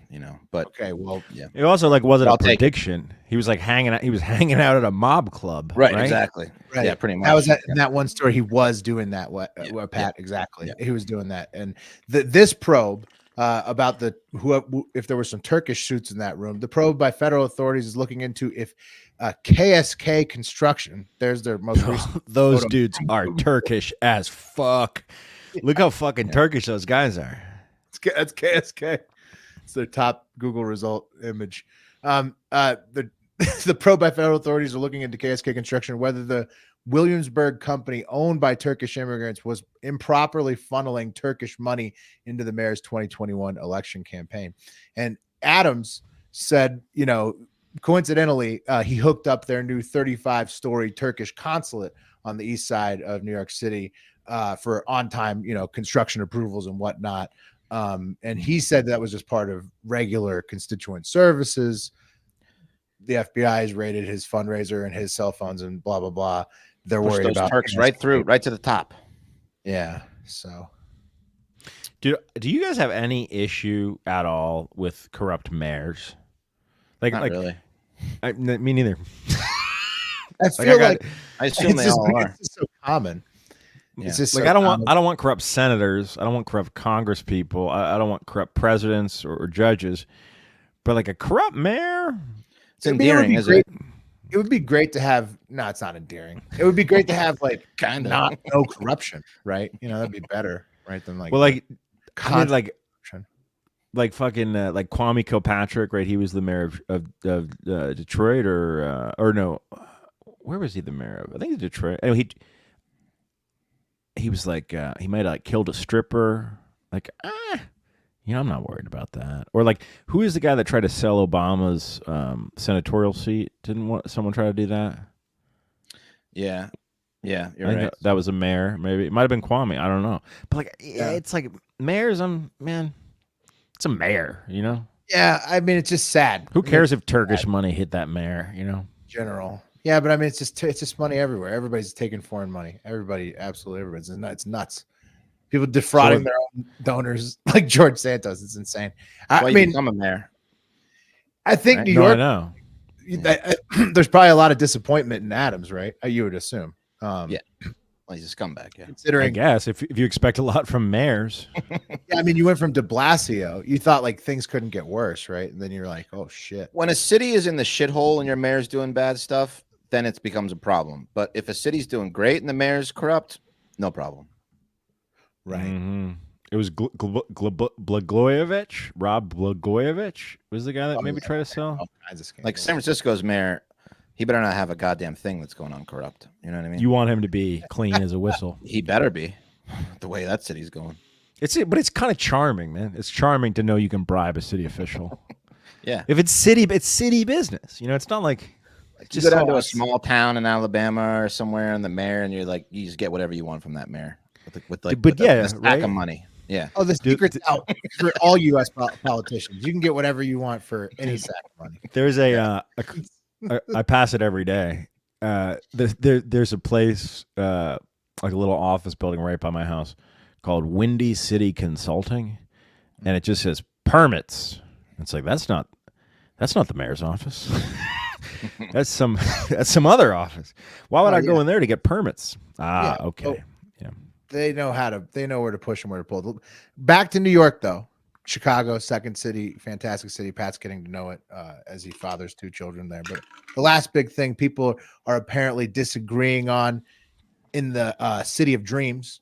but okay, well, yeah. It also wasn't a prediction. He was like hanging out. He was hanging out at a mob club. Right? Exactly. Right. Yeah, pretty much. That was in that one story. He was doing that. Pat, exactly. Yeah. He was doing that, and this probe about if there were some Turkish suits in that room. The probe by federal authorities is looking into if KSK Construction. There's their most recent. Those dudes are Turkish as fuck. Look how fucking Turkish those guys are. That's KSK. It's their top Google result image. The probe by federal authorities are looking into KSK Construction, whether the Williamsburg company owned by Turkish immigrants was improperly funneling Turkish money into the mayor's 2021 election campaign. And Adams said, coincidentally, he hooked up their new 35-story Turkish consulate on the east side of New York City for on-time, construction approvals and whatnot. And he said that was just part of regular constituent services. The FBI has raided his fundraiser and his cell phones and blah, blah, blah. They're worried about Turks right to the top. Yeah. So, do you guys have any issue at all with corrupt mayors? Not really. Me neither. I feel I assume they all are. It's so common. Yeah. It's just I don't want corrupt senators. I don't want corrupt Congress people. I don't want corrupt presidents or judges. But like a corrupt mayor, it's endearing, isn't it? It would be great to have. No, it's not endearing. It would be great to have like kind of no corruption, right? That'd be better, right? Than like like fucking like Kwame Kilpatrick, right? He was the mayor of Detroit, or no, where was he the mayor of? I think it's Detroit. Anyway, he was like he might have like killed a stripper Like, I'm not worried about that. Or like, who is the guy that tried to sell Obama's senatorial seat? Didn't someone try to do that? Yeah, you're I think right. that was a mayor. Maybe it might have been Kwame. I don't know. But like, it's like mayors. Man, it's a mayor. Yeah, I mean, it's just sad. Who cares if Turkish money hit that mayor? General. Yeah, but I mean, it's just money everywhere. Everybody's taking foreign money. Absolutely everybody's. It's nuts. People defrauding their own donors like George Santos. It's insane. I mean, I'm a mayor. I think Right? New York. I know. There's probably a lot of disappointment in Adams, right? You would assume. Yeah. Well, he's a scumbag. Yeah. I Considering, guess if you expect a lot from mayors, yeah, I mean, you went from De Blasio. You thought like things couldn't get worse, right? And then you're like, oh shit. When a city is in the shithole and your mayor's doing bad stuff, then it becomes a problem. But if a city's doing great and the mayor's corrupt, no problem. Right. Mm-hmm. It was Blagojevich. Rob Blagojevich was the guy that maybe tried to sell. All kinds of scandals. Like San Francisco's mayor, he better not have a goddamn thing that's going on corrupt. You know what I mean? You want him to be clean as a whistle. He better be. The way that city's going. But it's kind of charming, man. It's charming to know you can bribe a city official. Yeah. If it's city business. It's not like You go down to a small town in Alabama or somewhere, and the mayor, and you're like, you just get whatever you want from that mayor with a stack of money. Yeah. Oh, the secret's out for all U.S. politicians. You can get whatever you want for any sack of money. there's I pass it every day. There's a place like a little office building right by my house called Windy City Consulting, and it just says permits. It's like that's not the mayor's office. That's some other office. Why would I go in there to get permits? Okay. Oh, they know where to push and where to pull. Back to New York though. Chicago, second city, fantastic city. Pat's getting to know it as he fathers 2 children there. But the last big thing people are apparently disagreeing on in the city of dreams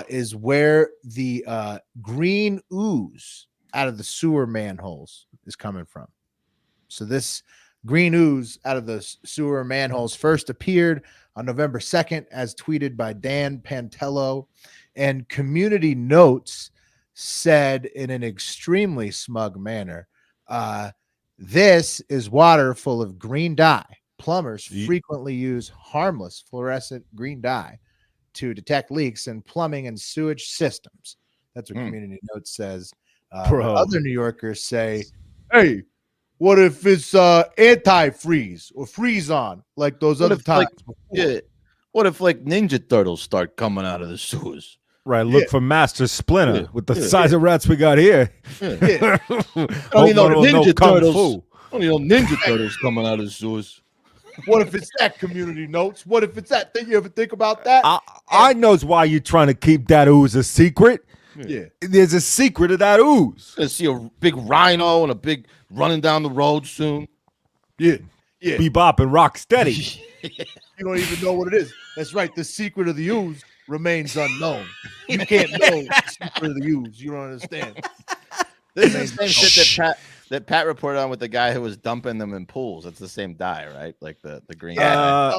is where the green ooze out of the sewer manholes is coming from. So this green ooze out of the sewer manholes first appeared on November 2nd, as tweeted by Dan Pantello, and Community Notes said in an extremely smug manner, this is water full of green dye. Plumbers frequently use harmless fluorescent green dye to detect leaks in plumbing and sewage systems. That's what Community Notes says. Other New Yorkers say, hey, what if it's anti-freeze or freeze on like those other times? What if like Ninja Turtles start coming out of the sewers? Right, look for Master Splinter with the size of rats we got here. Ninja Turtles coming out of the sewers. What if it's that, Community Notes? What if it's that? You ever think about that? I knows why you're trying to keep that ooze a secret. Yeah. There's a secret of that ooze. Gonna see a big rhino and a big running down the road soon. Yeah. Bebop and rock steady. You don't even know what it is. That's right. The secret of the ooze remains unknown. You can't know the secret of the ooze. You don't understand. This is the same shit that Pat reported on with the guy who was dumping them in pools. It's the same dye, right? Like the green. Yeah.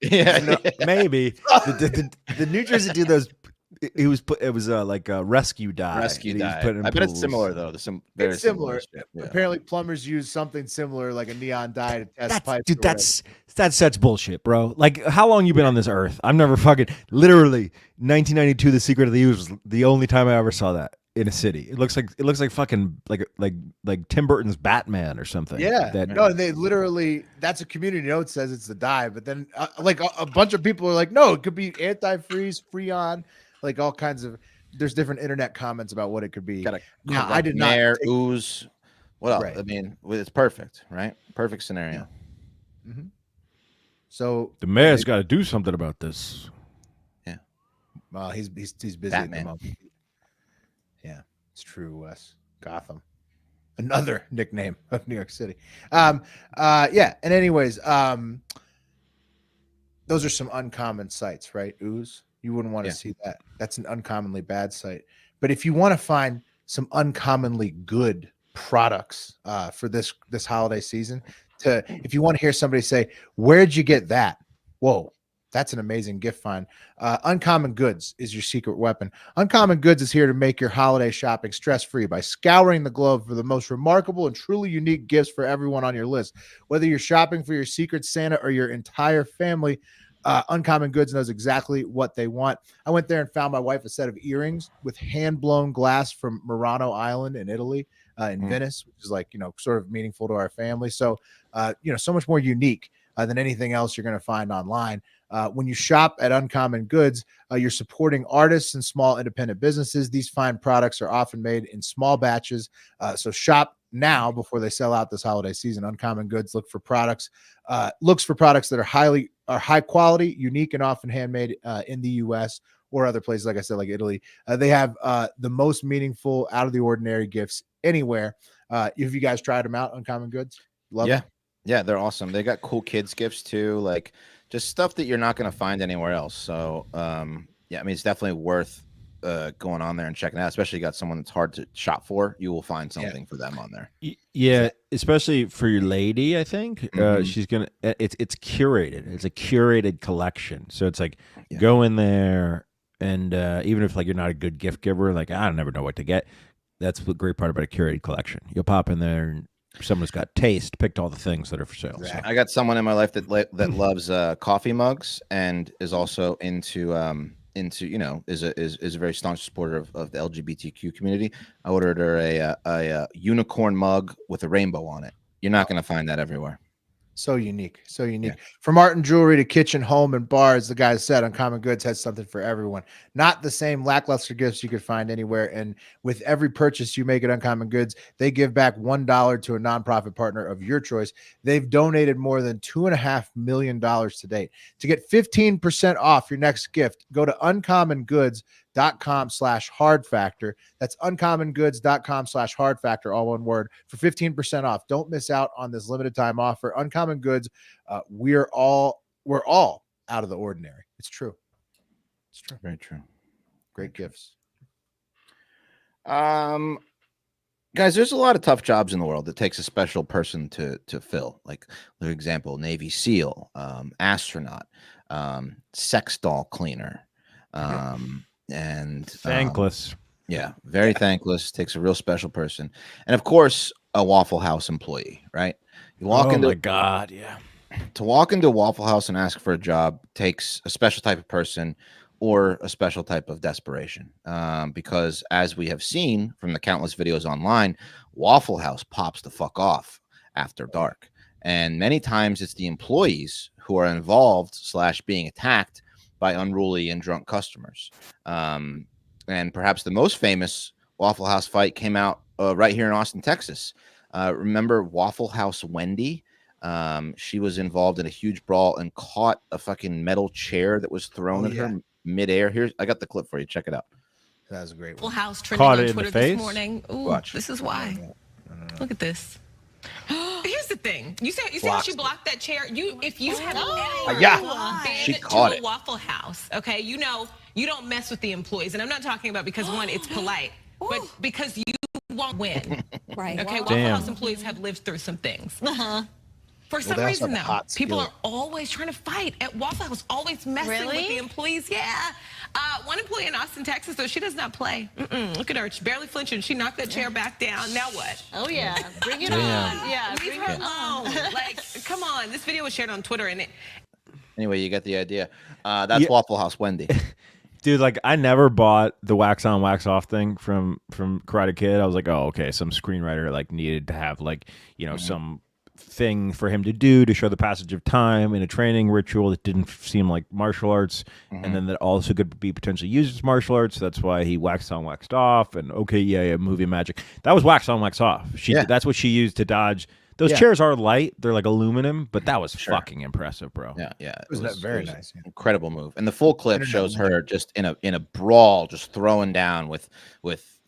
No, maybe the New Jersey dude those. It was like a rescue dye. I bet it's similar though. It's similar. Yeah. Apparently, plumbers use something similar, like a neon dye, to test pipes. Dude, that's such bullshit, bro. Like, how long you been on this earth? I've never literally 1992. The Secret of the Ooze was the only time I ever saw that in a city. It looks like fucking like Tim Burton's Batman or something. Yeah. No, they literally. That's a Community Note says it's the dye, but then like a bunch of people are like, no, it could be antifreeze, Freon. Like all kinds of, there's different internet comments about what it could be. I did not. Ooze. What else? Right. I mean, it's perfect, right? Perfect scenario. Yeah. Mm-hmm. So the mayor's got to do something about this. Yeah. Well, he's busy Batman. at the moment. Yeah, it's true, Wes. Gotham, another nickname of New York City. Yeah. And anyways, those are some uncommon sites, right? Ooze. You wouldn't want to see that. That's an uncommonly bad site. But if you want to find some uncommonly good products for this holiday season, if you want to hear somebody say, "Where'd you get that?" Whoa, That's an amazing gift find. Uncommon Goods is your secret weapon. Uncommon Goods is here to make your holiday shopping stress-free by scouring the globe for the most remarkable and truly unique gifts for everyone on your list. Whether you're shopping for your secret Santa or your entire family, Uncommon Goods knows exactly what they want. I went there and found my wife a set of earrings with hand-blown glass from Murano Island in Italy, in Venice, which is like, sort of meaningful to our family. So, so much more unique than anything else you're going to find online. When you shop at Uncommon Goods, you're supporting artists and small independent businesses. These fine products are often made in small batches. So shop now before they sell out this holiday season. Uncommon Goods looks for products that are high quality, unique, and often handmade in the U.S. or other places, like I said, like Italy. They have the most meaningful, out of the ordinary gifts anywhere. If you guys tried them out, Uncommon Goods, love them. Yeah, they're awesome. They got cool kids gifts too, like just stuff that you're not going to find anywhere else. So, it's definitely worth going on there and checking out. Especially you got someone that's hard to shop for, you will find something for them on there. Yeah, especially for your lady, I think she's gonna. It's curated. It's a curated collection. So it's like go in there, and even if like you're not a good gift giver, like I never know what to get. That's the great part about a curated collection. You'll pop in there and someone's got taste, picked all the things that are for sale. So. I got someone in my life that loves coffee mugs and is also into is a very staunch supporter of the LGBTQ community. I ordered her a unicorn mug with a rainbow on it. You're not going to find that everywhere. So unique. Yeah. From art and jewelry to kitchen, home, and bars, the guy said Uncommon Goods has something for everyone. Not the same lackluster gifts you could find anywhere. And with every purchase you make at Uncommon Goods, they give back $1 to a nonprofit partner of your choice. They've donated more than $2.5 million to date. To get 15% off your next gift, go to uncommongoods.com/hard factor. That's uncommongoods.com/hard factor, all one word, for 15% off. Don't miss out on this limited time offer. Uncommon Goods, we're all out of the ordinary. It's true. Very true. Great gifts. Guys, there's a lot of tough jobs in the world that takes a special person to fill. Like, for example, Navy SEAL, astronaut, sex doll cleaner, and Thankless. Very thankless. Takes a real special person, and of course, a Waffle House employee. Right? You walk into my God, yeah. To walk into a Waffle House and ask for a job takes a special type of person or a special type of desperation. Because as we have seen from the countless videos online, Waffle House pops the fuck off after dark. And many times it's the employees who are involved / being attacked by unruly and drunk customers. And perhaps the most famous Waffle House fight came out right here in Austin, Texas. Remember Waffle House Wendy? She was involved in a huge brawl and caught a fucking metal chair that was thrown at her midair. I got the clip for you. Check it out. That was a great Waffle one. House trending Caught on it in Twitter the this face? morning. Ooh, Watch. this is why. Look at this. Here's the thing. You see how she blocked that chair? If you have She been caught to it. a Waffle House, okay, you don't mess with the employees. And I'm not talking about because one, it's polite, but because you won't win. Right. Okay, Wow. Waffle Damn. House employees have lived through some things. For some they also reason, have a though, hot people skillet. are always trying to fight at Waffle House, always messing with the employees. Yeah. One employee in Austin, Texas, though, she does not play. Look at her. She barely flinching. She knocked that chair back down. Now what? Oh yeah, bring it Damn. on. Yeah, Leave bring her it on. alone. Like, come on. This video was shared on Twitter, and Anyway, you get the idea. That's Waffle House Wendy. Dude, like I never bought the wax on, wax off thing from Karate Kid. I was like, oh, okay, some screenwriter like needed to have like, some thing for him to do to show the passage of time in a training ritual that didn't seem like martial arts, and then that also could be potentially used as martial arts. That's why he waxed on, waxed off, and movie magic. That was wax on, wax off. That's what she used to dodge. Those chairs are light; they're like aluminum, but that was fucking impressive, bro. Yeah. It was very nice. Yeah. Incredible move. And the full clip shows her just in a brawl, just throwing down with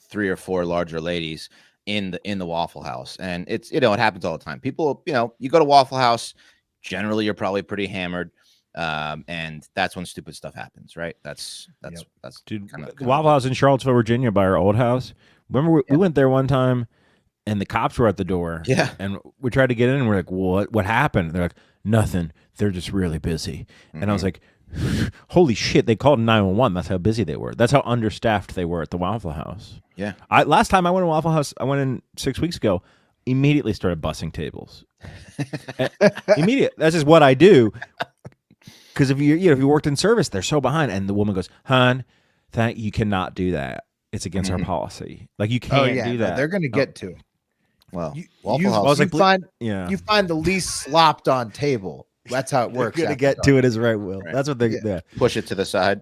3 or 4 larger ladies in the Waffle House. And it's, it happens all the time. People, you go to Waffle House, generally you're probably pretty hammered. And that's when stupid stuff happens, right? That's Dude, kind of Waffle House in Charlottesville, Virginia, by our old house. Remember, we went there one time, and the cops were at the door. Yeah. And we tried to get in, and we're like, what happened? They're like, Nothing. They're just really busy. And I was like, holy shit, they called 911. That's how busy they were. That's how understaffed they were at the Waffle House. Yeah. Last time I went to Waffle House, I went in 6 weeks ago, immediately started bussing tables. Immediate. That's just what I do. Because if you worked in service, they're so behind. And the woman goes, hon, you cannot do that. It's against our policy. Like, you can't do that. No, they're going to get to it. Well, You find the least slopped on table. That's how it works. You're going to get to it as right, Will. Right. That's what they're push it to the side.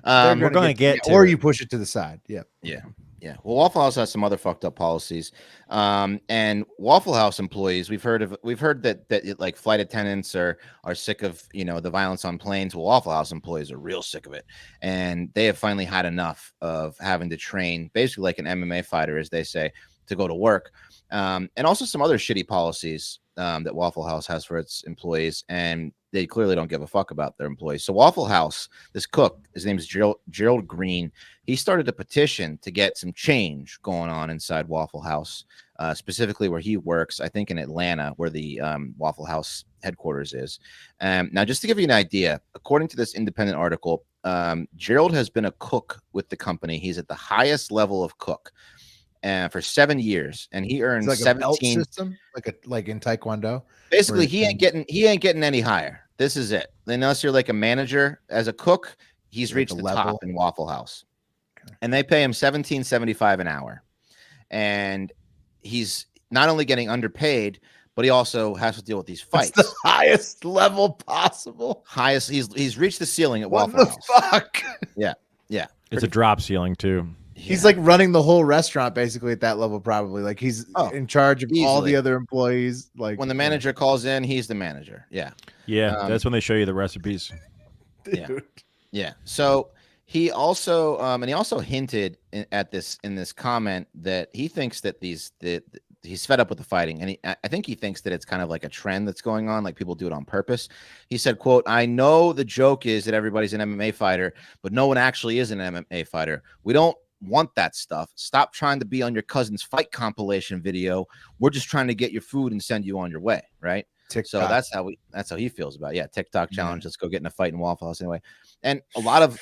We're going to get to or it. you push it to the side. Yeah. Yeah. Yeah. Well, Waffle House has some other fucked up policies. And Waffle House employees, we've heard that like flight attendants are sick of, the violence on planes. Well, Waffle House employees are real sick of it. And they have finally had enough of having to train basically like an MMA fighter, as they say, to go to work. And also some other shitty policies that Waffle House has for its employees, and they clearly don't give a fuck about their employees. So Waffle House, this cook, his name is Gerald Green, he started a petition to get some change going on inside Waffle House, specifically where he works, I think in Atlanta, where the Waffle House headquarters is. Now, just to give you an idea, according to this independent article, Gerald has been a cook with the company. He's at the highest level of cook. For 7 years, and he earns like 17. A belt system, like in Taekwondo. Basically, he ain't getting any higher. This is it. Unless you're like a manager as a cook, he's reached the top in Waffle House, and they pay him $17.75 an hour. And he's not only getting underpaid, but he also has to deal with these fights. That's the highest level possible. He's reached the ceiling at What Waffle the House. fuck? Yeah. It's a drop ceiling, too. He's like running the whole restaurant basically at that level, probably. Like he's in charge of all the other employees. Like when the manager calls in, he's the manager. Yeah. That's when they show you the recipes. Yeah. So he also and he also hinted in this comment that he thinks that he's fed up with the fighting, and I think he thinks that it's kind of like a trend that's going on, like people do it on purpose. He said, quote, "I know the joke is that everybody's an MMA fighter, but no one actually is an MMA fighter. We don't want that stuff. Stop trying to be on your cousin's fight compilation video. We're just trying to get your food and send you on your way," right? TikTok. So that's how he feels about it. Yeah, TikTok challenge. Let's go get in a fight in Waffle House anyway. And a lot of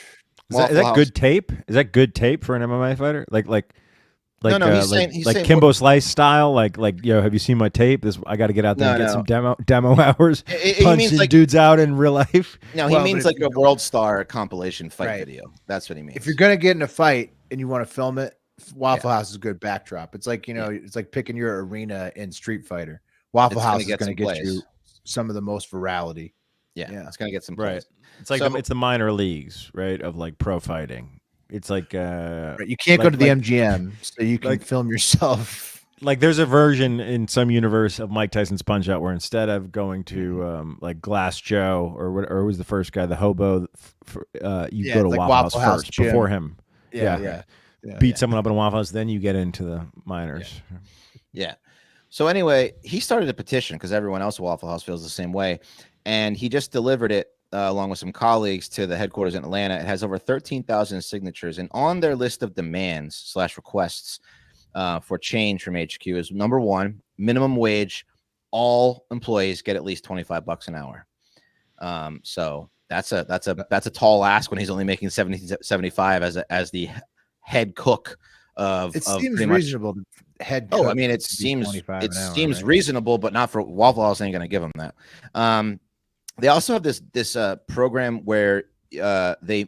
is that good tape? Is that good tape for an MMA fighter? Like no, he's saying Kimbo Slice style. Like have you seen my tape? I got to get out there and get some demo hours. Punching like dudes out in real life. No, he means like a World Star compilation fight video. That's what he means. If you're gonna get in a fight and you want to film it, Waffle House is a good backdrop. It's like it's like picking your arena in Street Fighter. Waffle House is going to get you some of the most virality. Yeah, it's going to get some plays. It's like it's the minor leagues, right, of like pro fighting. It's like you can't go to the MGM, so you can film yourself. Like there's a version in some universe of Mike Tyson's Punch Out where instead of going to like Glass Joe or who was the first guy, the hobo, you go to like Waffle House first gym. Before him. Yeah. Beat someone up in a Waffle House, then you get into the minors. Yeah. So anyway, he started a petition because everyone else at Waffle House feels the same way, and he just delivered it along with some colleagues to the headquarters in Atlanta. It has over 13,000 signatures, and on their list of demands / requests for change from HQ is number 1, minimum wage. All employees get at least $25 an hour. So that's a tall ask when he's only making $17.75 as the head cook of. It seems reasonable. Head cook. I mean, it seems reasonable, but not for Waffle House. Ain't gonna give them that. They also have this program where they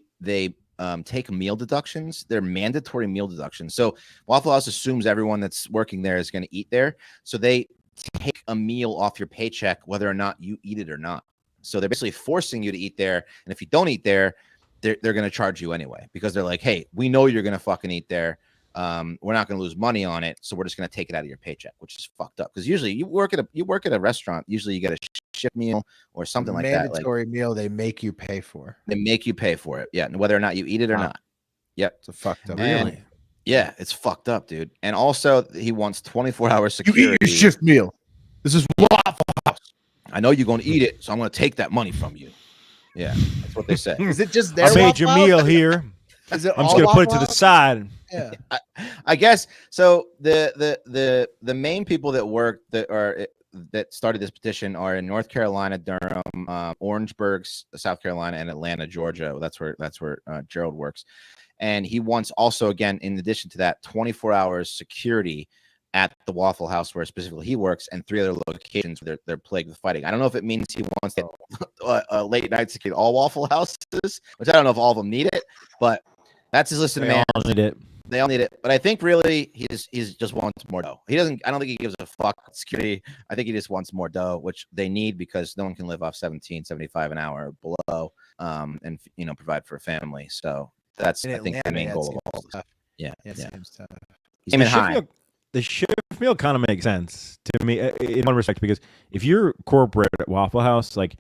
take meal deductions. They're mandatory meal deductions. So Waffle House assumes everyone that's working there is going to eat there. So they take a meal off your paycheck, whether or not you eat it or not. So they're basically forcing you to eat there. And if you don't eat there, they're going to charge you anyway, because they're like, hey, we know you're going to fucking eat there. We're not going to lose money on it, so we're just going to take it out of your paycheck, which is fucked up. Because usually you work at a restaurant, usually you get a shift meal or something like that. Mandatory meal they make you pay for. They make you pay for it, yeah, and whether or not you eat it or not. Yep, it's a fucked up. Really? Yeah, it's fucked up, dude. And also, he wants 24-hour security. You eat your shift meal. This is Waffle House. I know you're going to eat it, so I'm going to take that money from you. Yeah, that's what they say. Is it just their I made your meal here. Is it I'm just going to put it to the side. Yeah, I guess so. The main people that work that are that started this petition are in North Carolina, Durham, Orangeburg, South Carolina, and Atlanta, Georgia. That's where Gerald works. And he wants also, again, in addition to that, 24 hours security at the Waffle House where specifically he works, and 3 other locations where they're plagued with fighting. I don't know if it means he wants late night security all Waffle Houses, which I don't know if all of them need it, but that's his list of demands. All need it. They all need it, but I think really he's just wants more dough. He doesn't. I don't think he gives a fuck security. I think he just wants more dough, which they need because no one can live off $17.75 an hour or below, and provide for a family. So that's I think the main goal of all this. Yeah, seems tough. He's aiming high. The shift meal kind of makes sense to me in one respect, because if you're corporate at Waffle House, like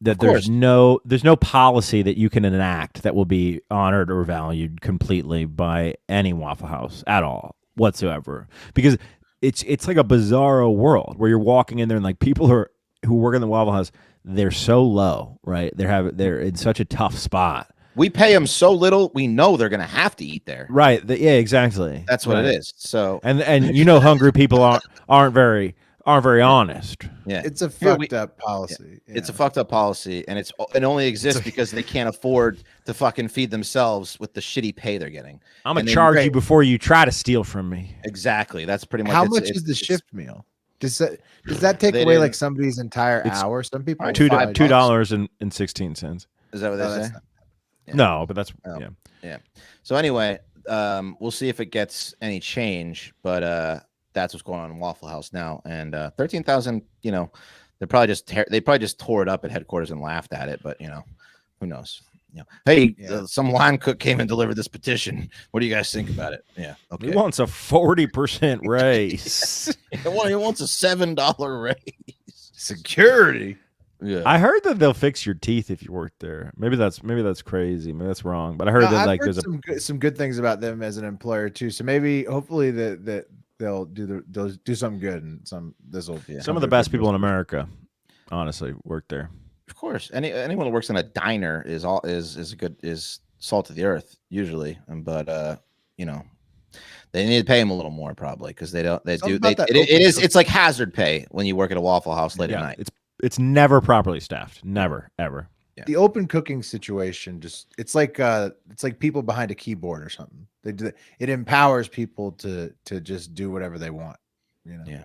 that there's no policy that you can enact that will be honored or valued completely by any Waffle House at all whatsoever, because it's like a bizarro world where you're walking in there and like people who work in the Waffle House, they're so low, right? They're in such a tough spot. We pay them so little, we know they're going to have to eat there. Right. Yeah, exactly. That's what it is. So and hungry people aren't very honest. Yeah, it's a fucked up policy. Yeah. It's a fucked up policy, and it only exists because they can't afford to fucking feed themselves with the shitty pay they're getting. I'm gonna charge you before you try to steal from me. Exactly. That's pretty much. How much is the shift meal? Does that take away like somebody's entire hour? Some people $2.16. Is that what they say? Yeah. No, but that's yeah. So anyway, we'll see if it gets any change, but that's what's going on in Waffle House now. And 13,000, they probably just tore it up at headquarters and laughed at it, but who knows? Hey, some line cook came and delivered this petition. What do you guys think about it? Yeah, okay. He wants a 40% raise. He wants a $7 raise. Security. Yeah, I heard that they'll fix your teeth if you work there. Maybe that's crazy. Maybe that's wrong. But I heard I've heard some good things about them as an employer too. So hopefully that they'll do something good, and some of the best people in America, honestly, work there. Of course, anyone who works in a diner is salt of the earth usually, but they need to pay them a little more probably because it's like hazard pay when you work at a Waffle House late at night. It's never properly staffed. Never, ever. Yeah. The open cooking situation it's like people behind a keyboard or something. It empowers people to just do whatever they want. Yeah.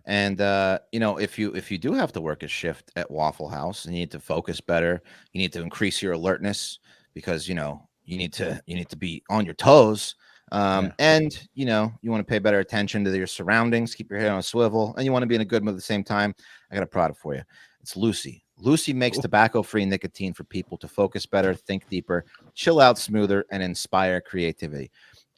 And if you do have to work a shift at Waffle House, you need to focus better. You need to increase your alertness because you need to be on your toes. And you want to pay better attention to your surroundings, keep your head on a swivel, and you want to be in a good mood at the same time. I got a product for you. It's Lucy. Lucy makes tobacco-free nicotine for people to focus better, think deeper, chill out smoother, and inspire creativity.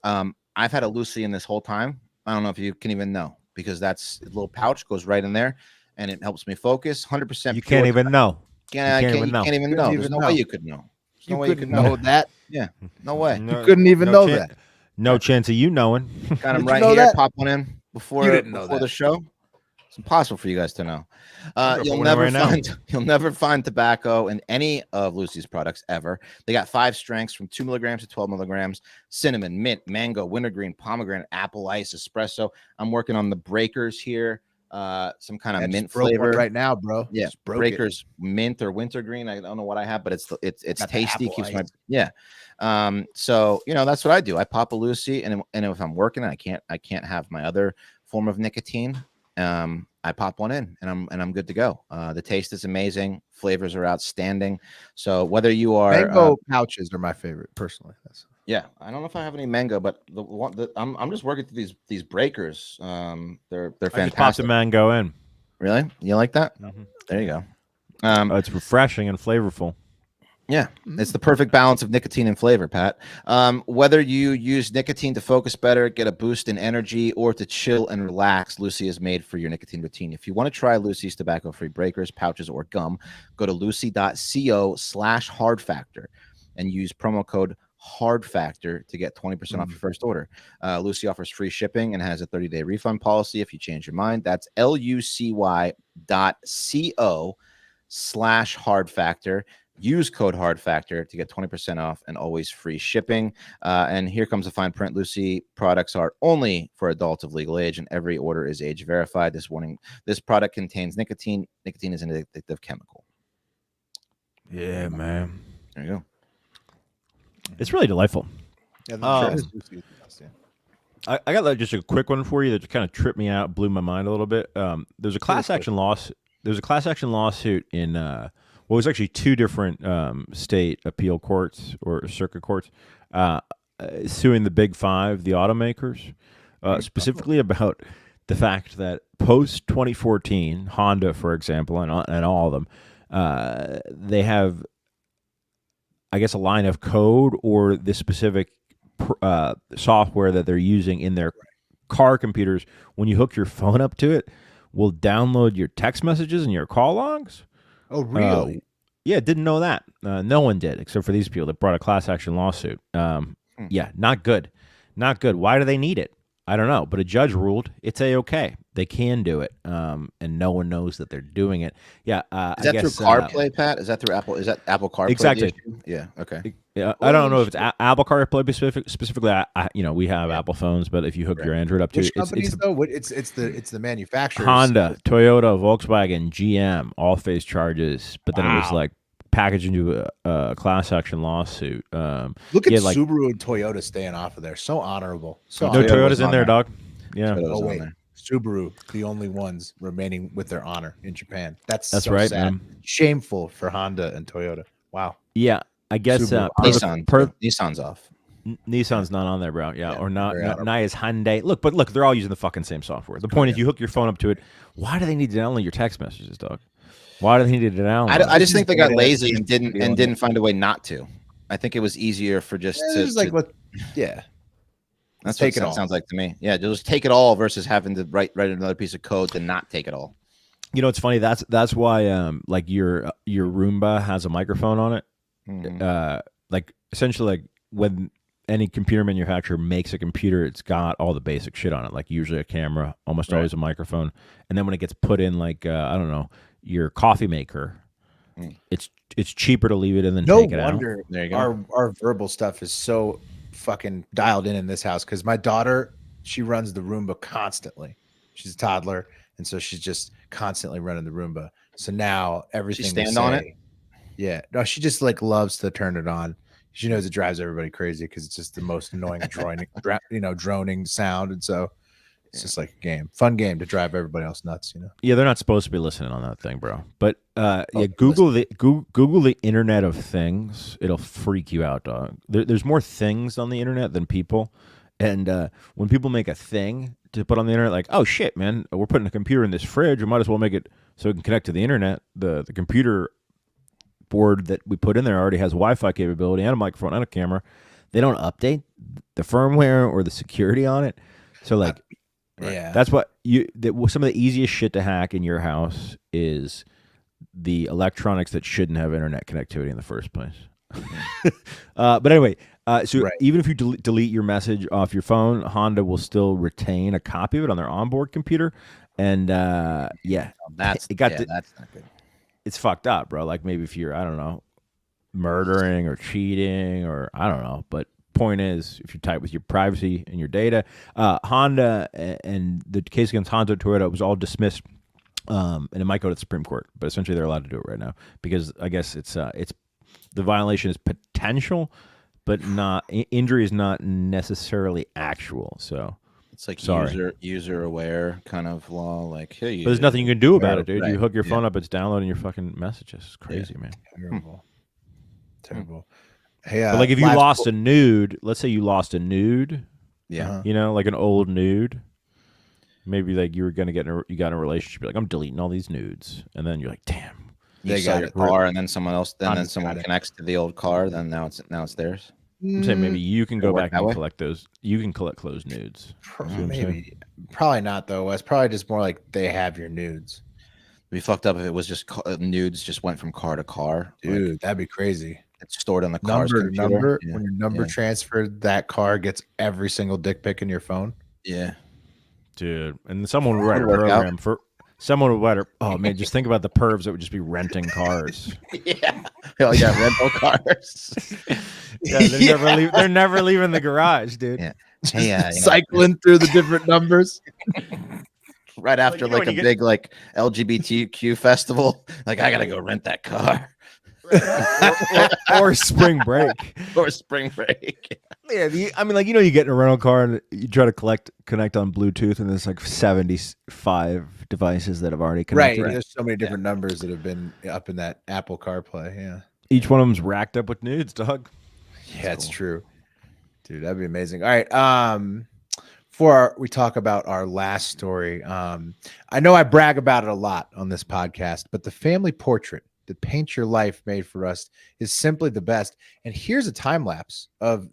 I've had a Lucy in this whole time. I don't know if you can even know because that's a little pouch goes right in there, and it helps me focus. 100%. You can't even know. You can't even know. There's no way you could know. You couldn't know that. Yeah, no way. You couldn't even know that. No chance of you knowing. Got him right here. Pop one in before the show. It's impossible for you guys to know. You'll never find tobacco in any of Lucy's products ever. They got 5 strengths from 2 milligrams to 12 milligrams: cinnamon, mint, mango, wintergreen, pomegranate, apple ice, espresso. I'm working on the breakers here. Some kind of mint flavor right now, bro. Yeah, breakers, mint or wintergreen. I don't know what I have, but it's tasty. Keeps my so that's what I do. I pop a Lucy, and if I'm working, I can't have my other form of nicotine. I pop one in, and I'm good to go. The taste is amazing. Flavors are outstanding. So whether you are mango pouches are my favorite personally. Yeah, I don't know if I have any mango, but I'm just working through these breakers. They're fantastic. I just popped a mango in. Really? You like that? Mm-hmm. There you go. It's refreshing and flavorful. Yeah, it's the perfect balance of nicotine and flavor, Pat. Whether you use nicotine to focus better, get a boost in energy, or to chill and relax, Lucy is made for your nicotine routine. If you want to try Lucy's tobacco-free breakers, pouches, or gum, go to lucy.co/hardfactor and use promo code HARDFACTOR to get 20% off your first order. Lucy offers free shipping and has a 30-day refund policy if you change your mind. That's lucy.co/hardfactor. Use code HARDFACTOR to get 20% off and always free shipping. And here comes the fine print, Lucy. Products are only for adults of legal age, and every order is age verified. This warning: this product contains nicotine. Nicotine is an addictive chemical. Yeah, man. There you go. It's really delightful. Yeah, I got like just a quick one for you that just kind of tripped me out, blew my mind a little bit. There's a class action lawsuit. There's a class action lawsuit in well, it was actually two different state appeal courts or circuit courts suing the Big Five, the automakers, specifically about the fact that post 2014, Honda, for example, and all of them, they have, I guess, a line of code or the specific software that they're using in their car computers. When you hook your phone up to it, will download your text messages and your call logs. Oh, really? Yeah, didn't know that. No one did, except for these people that brought a class action lawsuit. Yeah, not good. Not good. Why do they need it? I don't know, but a judge ruled it's a-okay. They can do it, and no one knows that they're doing it. Yeah, is that through CarPlay, Pat? Is that through Apple? Is that Apple CarPlay? Exactly. Yeah. Okay. Yeah, I don't know if it's Apple CarPlay specifically. We have Apple phones, but if you hook your Android up to Which it, companies though? It's the manufacturers. Honda, Toyota, Volkswagen, GM, all face charges. But then it was like packaged into a class action lawsuit. Look at Subaru and Toyota staying off of there. So honorable. So no Toyota's in there, dog. Yeah. Oh wait, Subaru, the only ones remaining with their honor in Japan. That's so right, sad. man. Shameful for Honda and Toyota. Wow. Yeah, I guess Nissan's off. Nissan's not on there, bro. Yeah, or not is Hyundai. Look, they're all using the fucking same software. The point is, you hook your phone up to it. Why do they need to download your text messages, dog? Why do they need to download? I just think they got lazy and didn't find a way not to. I think it was easier for just yeah. That's what it sounds like to me. Yeah, just take it all versus having to write another piece of code to not take it all. You know, it's funny. That's why like your Roomba has a microphone on it. Mm-hmm. Like essentially, like when any computer manufacturer makes a computer, it's got all the basic shit on it. Like usually a camera, almost always a microphone, and then when it gets put in, like I don't know, your coffee maker, it's cheaper to leave it in than take it out. No wonder our verbal stuff is so fucking dialed in this house, because my daughter, she runs the Roomba constantly. She's a toddler, and so she's just constantly running the Roomba. So now everything she stand on it. Yeah, no, she just like loves to turn it on. She knows it drives everybody crazy because it's just the most annoying droning sound, and so it's just like a game, fun game to drive everybody else nuts. Yeah, they're not supposed to be listening on that thing, bro. But Google the Internet of Things. It'll freak you out, dog. There's more things on the internet than people, and when people make a thing to put on the internet, like, oh shit, man, we're putting a computer in this fridge. We might as well make it so it can connect to the internet. The computer board that we put in there already has Wi-Fi capability and a microphone and a camera. They don't update the firmware or the security on it. So like, yeah, that's what some of the easiest shit to hack in your house is the electronics that shouldn't have internet connectivity in the first place. But anyway, even if you delete your message off your phone, Honda will still retain a copy of it on their onboard computer. And that's not good. It's fucked up, bro. Like maybe if you're, I don't know, murdering or cheating or I don't know. But point is, if you're tight with your privacy and your data, Honda and the case against Honda and Toyota was all dismissed, and it might go to the Supreme Court. But essentially, they're allowed to do it right now because I guess it's the violation is potential, but not injury is not necessarily actual. So. It's like user aware kind of law. Like, hey, but there's nothing you can do about it, dude. You hook your phone up, it's downloading your fucking messages. It's crazy, man. Terrible. Hey, but like if you lost a nude, let's say you lost a nude, like an old nude. Maybe like you were gonna you got in a relationship. You're like, I'm deleting all these nudes, and then you're like, damn. They got your car, and then someone else, then someone connects to the old car. Then now it's theirs. I'm saying maybe you can go back and collect those. You can collect closed nudes. Maybe, probably not though. It's probably just more like they have your nudes. It'd be fucked up if it was just nudes just went from car to car. Dude, like, that'd be crazy. It's stored on the car's computer. When your number transferred, that car gets every single dick pic in your phone. Yeah, dude. And someone would write a program Someone would better. Oh man, just think about the pervs that would just be renting cars. Yeah. Oh yeah, rental cars. Yeah, they're never leaving the garage, dude. Yeah. Hey, Cycling through the different numbers. right after you know like when a you big like LGBTQ festival, like I gotta go rent that car. or spring break. Or spring break. Yeah, I mean, like, you know, you get in a rental car and you try to connect on Bluetooth, and there's like 75 devices that have already connected. Right. There's so many different numbers that have been up in that Apple CarPlay. Yeah. Each one of them's racked up with nudes, dog. Yeah, it's true. Dude, that'd be amazing. All right. Before we talk about our last story, I know I brag about it a lot on this podcast, but the family portrait that Paint Your Life made for us is simply the best. And here's a time lapse of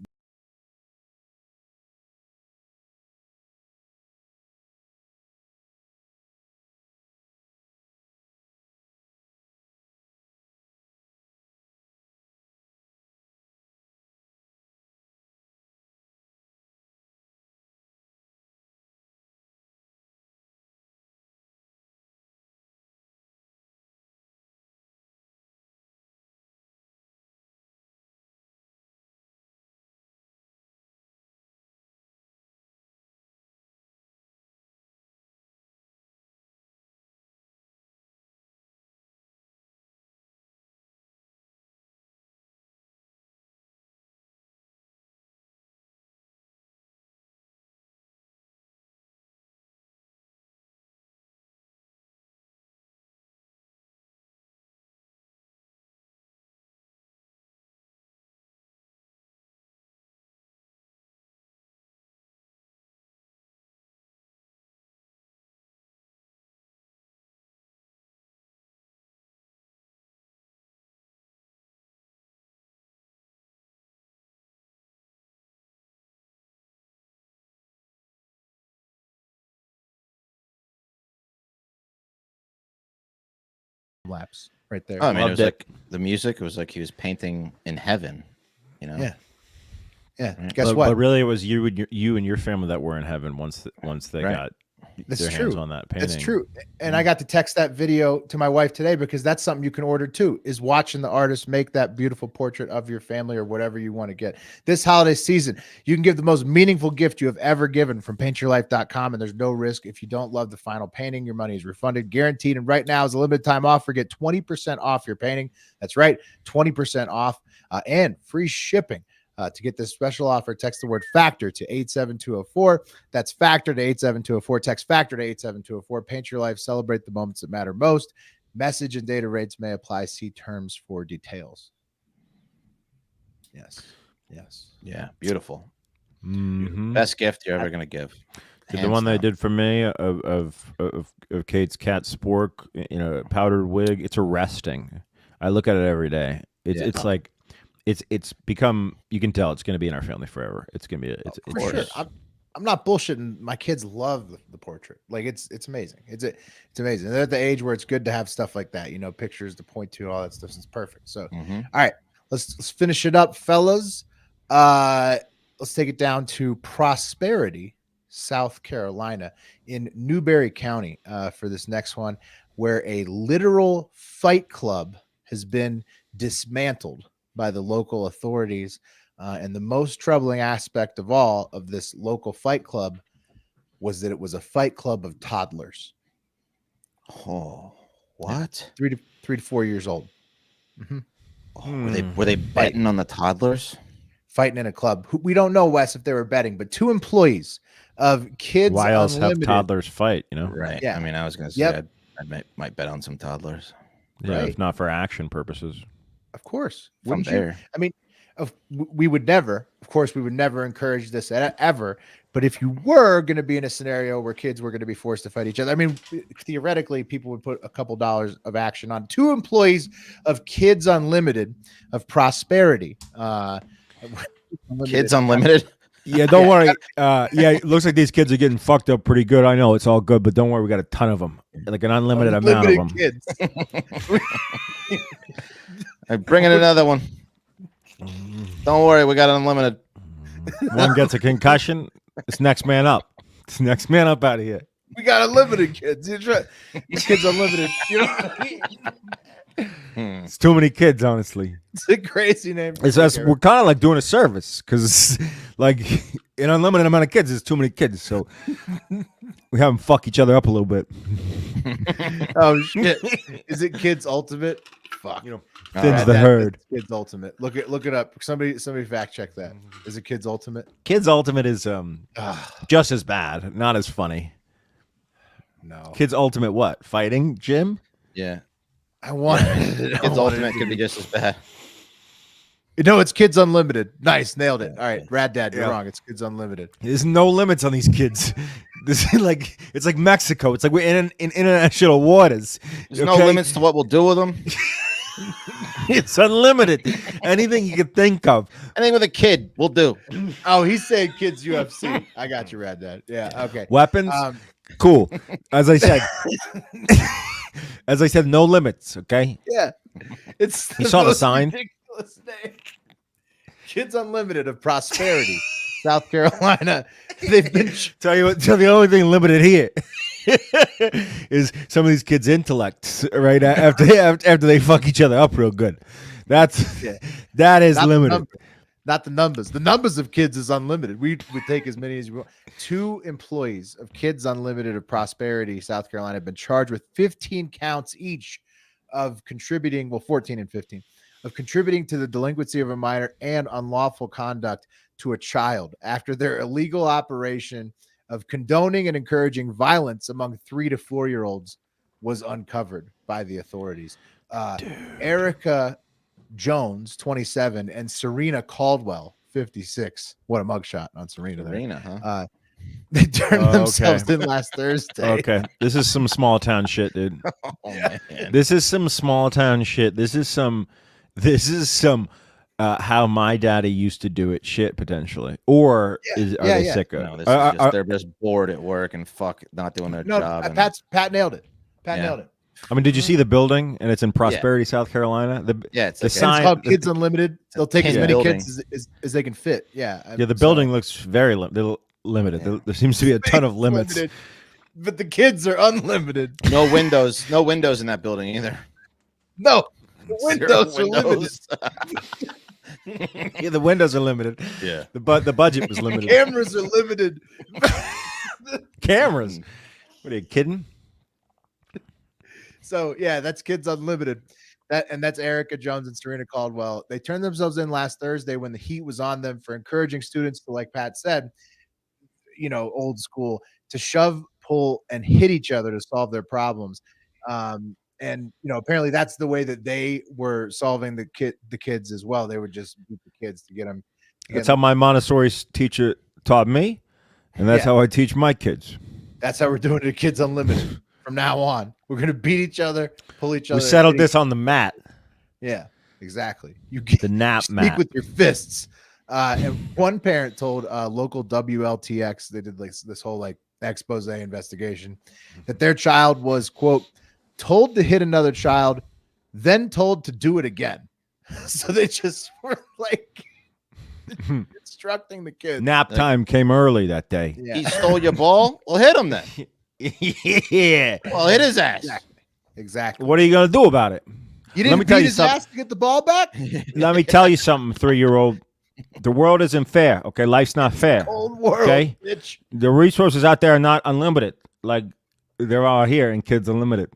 lapse right there. Oh, I mean, it Loved was like the music. It was like he was painting in heaven. You know. Yeah. Yeah. Right. Guess but, what? But really, it was you and your family that were in heaven once they Right. got That's their true. hands on that painting. That's true. And I got to text that video to my wife today because that's something you can order too, is watching the artist make that beautiful portrait of your family or whatever you want to get. This holiday season, you can give the most meaningful gift you have ever given from paintyourlife.com, and there's no risk. If you don't love the final painting, your money is refunded, guaranteed. And right now is a limited time offer. Get 20% off your painting. That's right, 20% off and free shipping. To get this special offer, text the word FACTOR to 87204. That's FACTOR to 87204. Text FACTOR to 87204. Paint Your Life. Celebrate the moments that matter most. Message and data rates may apply. See terms for details. Yes. Yes. Yeah. Beautiful. Mhm. Best gift you're ever gonna give. The Hands one they down. did for me of Kate's cat spork in a powdered wig. It's arresting. I look at it every day. It's like it's become. You can tell it's going to be in our family forever. It's going to be. For sure. I'm not bullshitting. My kids love the portrait. Like it's amazing. It's amazing. They're at the age where it's good to have stuff like that. You know, pictures to point to, all that stuff. It's perfect. So, all right, let's finish it up, fellas. Let's take it down to Prosperity, South Carolina, in Newberry County for this next one, where a literal fight club has been dismantled by the local authorities. And the most troubling aspect of all of this local fight club was that it was a fight club of toddlers. Oh, what? 3 to 4 years old. Oh, were they betting on the toddlers? Fighting in a club. We don't know, Wes, if they were betting, but 2 employees of Kids Why else Unlimited. have toddlers fight? You know, Right. Yeah. I mean, I was gonna say I might bet on some toddlers. yeah, Right. if not for action purposes. Of course. From Wouldn't you? there. I mean, we would never, of course, we would never encourage this ever. But if you were going to be in a scenario where kids were going to be forced to fight each other, I mean, theoretically, people would put a couple dollars of action on 2 employees of Kids Unlimited of Prosperity. Kids Unlimited. Yeah, don't worry. Yeah, it looks like these kids are getting fucked up pretty good. I know it's all good, but don't worry, we got a ton of them, like an unlimited amount of them. Kids. I'm bringing another one. Don't worry, we got unlimited. One gets a concussion. It's next man up. It's next man up out of here. We got unlimited kids. Kids unlimited. You know, It's too many kids, honestly. it's a crazy name. We're kind of like doing a service because, like, an unlimited amount of kids is too many kids. So we have them fuck each other up a little bit. Oh shit! Is it Kids Ultimate? Fuck. You know, thins the That's herd. Kids Ultimate. Look it up. Somebody fact check that. Is it Kids Ultimate? Kids Ultimate is just as bad, not as funny. No. Kids Ultimate what? Fighting gym? Yeah. I want Kids Ultimate could be just as bad. No, it's Kids Unlimited. Nice, nailed it. All right, Rad Dad, you're Yeah. wrong. It's Kids Unlimited. There's no limits on these kids. This is like it's like Mexico. It's like we're in international waters. There's no limits to what we'll do with them. It's unlimited. Anything you can think of. Anything with a kid, we'll do. Oh, he's saying Kids UFC. I got you, Rad Dad. Yeah, okay. Weapons, cool. As I said, no limits. Okay. Yeah, it's You saw the most sign? ridiculous name. Kids Unlimited of Prosperity, South Carolina. They've been Tell you what. Tell the only thing limited here is some of these kids' intellects. Right after they fuck each other up real good. That is not limited. Not the numbers. The numbers of kids is unlimited. We take as many as we want. 2 employees of Kids Unlimited of Prosperity, South Carolina, have been charged with 15 counts each of contributing, 14 and 15, of contributing to the delinquency of a minor and unlawful conduct to a child after their illegal operation of condoning and encouraging violence among 3 to 4-year-olds was uncovered by the authorities. Erica Jones, 27, and Serena Caldwell, 56. What a mugshot on Serena. Serena, huh? They turned themselves in last Thursday. Okay, this is some small town shit, dude. Oh man. This is some small town shit. This is some how my daddy used to do it shit potentially. Or are they sicko? No, this is just, they're just bored at work and not doing their job. Pat nailed it. Nailed it. I mean, did you see the building? And it's in Prosperity, South Carolina. It's the like sign. It's called Kids Unlimited. They'll take as many building. kids as they can fit. Yeah. Yeah, the building looks very limited. Yeah. There seems to be a ton of limits. Limited, but the kids are unlimited. No windows. No windows in that building either. No, the windows are limited. Yeah, the windows are limited. Yeah. The budget was limited. Cameras are limited. Cameras. What are you kidding? So yeah, that's Kids Unlimited. That's Erica Jones and Serena Caldwell. They turned themselves in last Thursday when the heat was on them for encouraging students to, like Pat said, old school, to shove, pull, and hit each other to solve their problems. And apparently that's the way that they were solving the kids as well. They would just beat the kids to get them. That's how my Montessori teacher taught me, and that's how I teach my kids. That's how we're doing it at Kids Unlimited. From now on, we're going to beat each other, pull each other. We settled this on the mat. Yeah, exactly. You get The nap speak mat. with your fists. And one parent told local WLTX, they did this whole expose investigation, that their child was, quote, told to hit another child, then told to do it again. So they just were instructing the kids. Nap time came early that day. Yeah. He stole your ball? Well, hit him then. Yeah. Well, hit his ass. Exactly. What are you going to do about it? You didn't me tell beat you his something. ass to get the ball back? Let me tell you something, 3-year-old. The world isn't fair. Okay, life's not fair. Old world, Okay, bitch. the resources out there are not unlimited. Like they're all here in Kids Unlimited.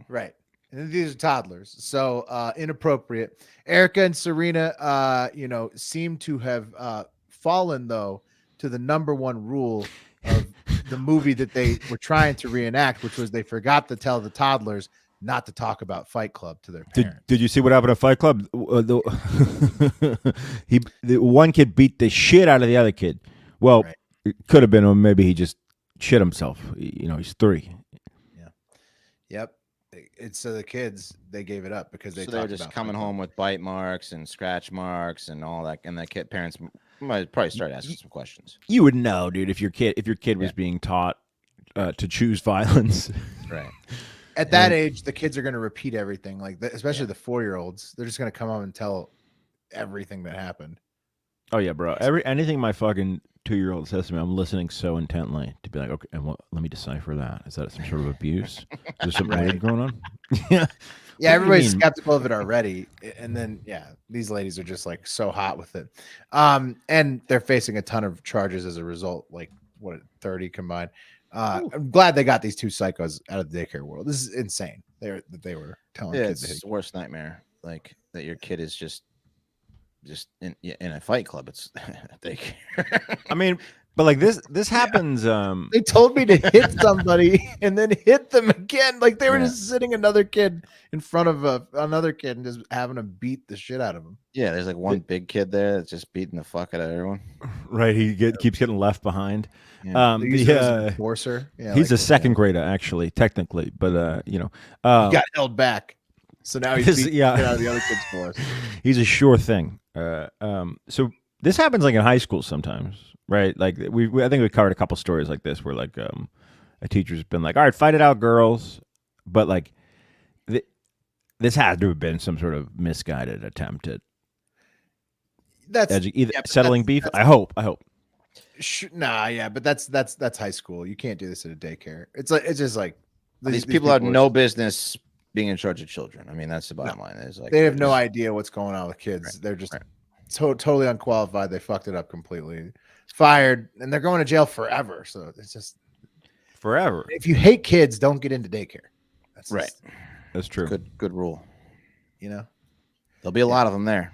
Right. And these are toddlers. So inappropriate. Erica and Serena, seem to have fallen, though, to the number one rule of the movie that they were trying to reenact, which was they forgot to tell the toddlers not to talk about Fight Club to their parents. Did you see what happened at Fight Club? The one kid beat the shit out of the other kid. Well, Right. it could have been, or maybe he just shit himself. He's 3. Yep. It's so the kids, they gave it up because they So they're talked just about coming Fight Club. home with bite marks and scratch marks and all that, and the parents might probably start asking some questions. You would know, dude, if your kid was being taught to choose violence. Right. At that age, the kids are going to repeat everything, especially the 4-year-olds. They're just going to come home and tell everything that happened. Oh yeah, bro. Anything my fucking 2-year-old says to me, I'm listening so intently to be like, okay, and let me decipher that. Is that some sort of abuse? Is there something weird going on? Yeah. Yeah, everybody's skeptical of it already. And then, yeah, these ladies are just like so hot with it. And they're facing a ton of charges as a result, like what, 30 combined. I'm glad they got these two psychos out of the daycare world. This is insane. They were telling kids. It's the worst nightmare. Like that your kid is just in a fight club. It's daycare. I mean, but like this happens. They told me to hit somebody and then hit them again. Like they were just sitting another kid in front of another kid and just having to beat the shit out of him. Yeah, there's like one big kid there that's just beating the fuck out of everyone. Right, keeps getting left behind. Yeah. Enforcer. Yeah, he's a second grader actually, technically, but he got held back, so now he's beating out of the other kid's force. He's a sure thing. So this happens like in high school sometimes, right? Like I think we covered a couple stories like this where like a teacher's been like, all right, fight it out, girls, but like this had to have been some sort of misguided attempt at settling beef. I hope. Nah, but that's high school. You can't do this at a daycare. It's just like these people have no business being in charge of children. I mean, that's the bottom line. Is like they have no idea what's going on with kids. Right, they're just totally unqualified. They fucked it up completely. Fired, and they're going to jail forever. So it's just forever. If you hate kids, don't get into daycare. That's right. That's true. Good rule. You know, there'll be a lot of them there.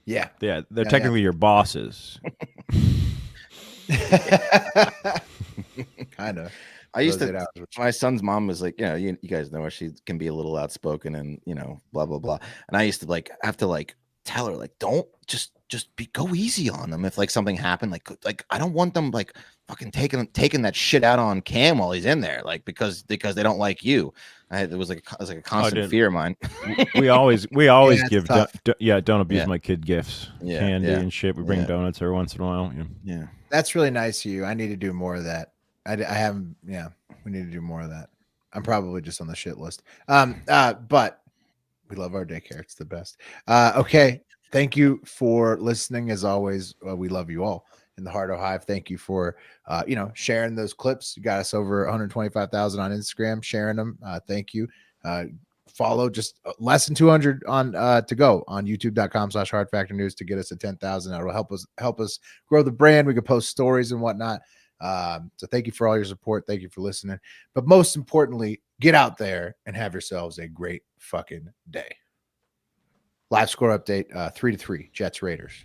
Yeah. They're technically your bosses. Kind of. I used to. My son's mom was like, you guys know her. She can be a little outspoken and blah blah blah. And I used to like have to like tell her like, don't just go easy on them if like something happened. Like I don't want them like fucking taking that shit out on Cam while he's in there, like because they don't like you. It was like a constant fear of mine. we always give don't abuse my kid gifts, candy and shit. We bring donuts every once in a while. Yeah, that's really nice of you. I need to do more of that. I haven't. Yeah, we need to do more of that. I'm probably just on the shit list. But we love our daycare. It's the best. Okay. Thank you for listening. As always, we love you all in the Heart of Hive. Thank you for, sharing those clips. You got us over 125,000 on Instagram, sharing them. Thank you. Follow just less than 200 on to go on youtube.com/Hard Factor News to get us to 10,000. That will help us grow the brand. We can post stories and whatnot. So thank you for all your support. Thank you for listening. But most importantly, get out there and have yourselves a great fucking day. Live score update, 3-3, Jets Raiders.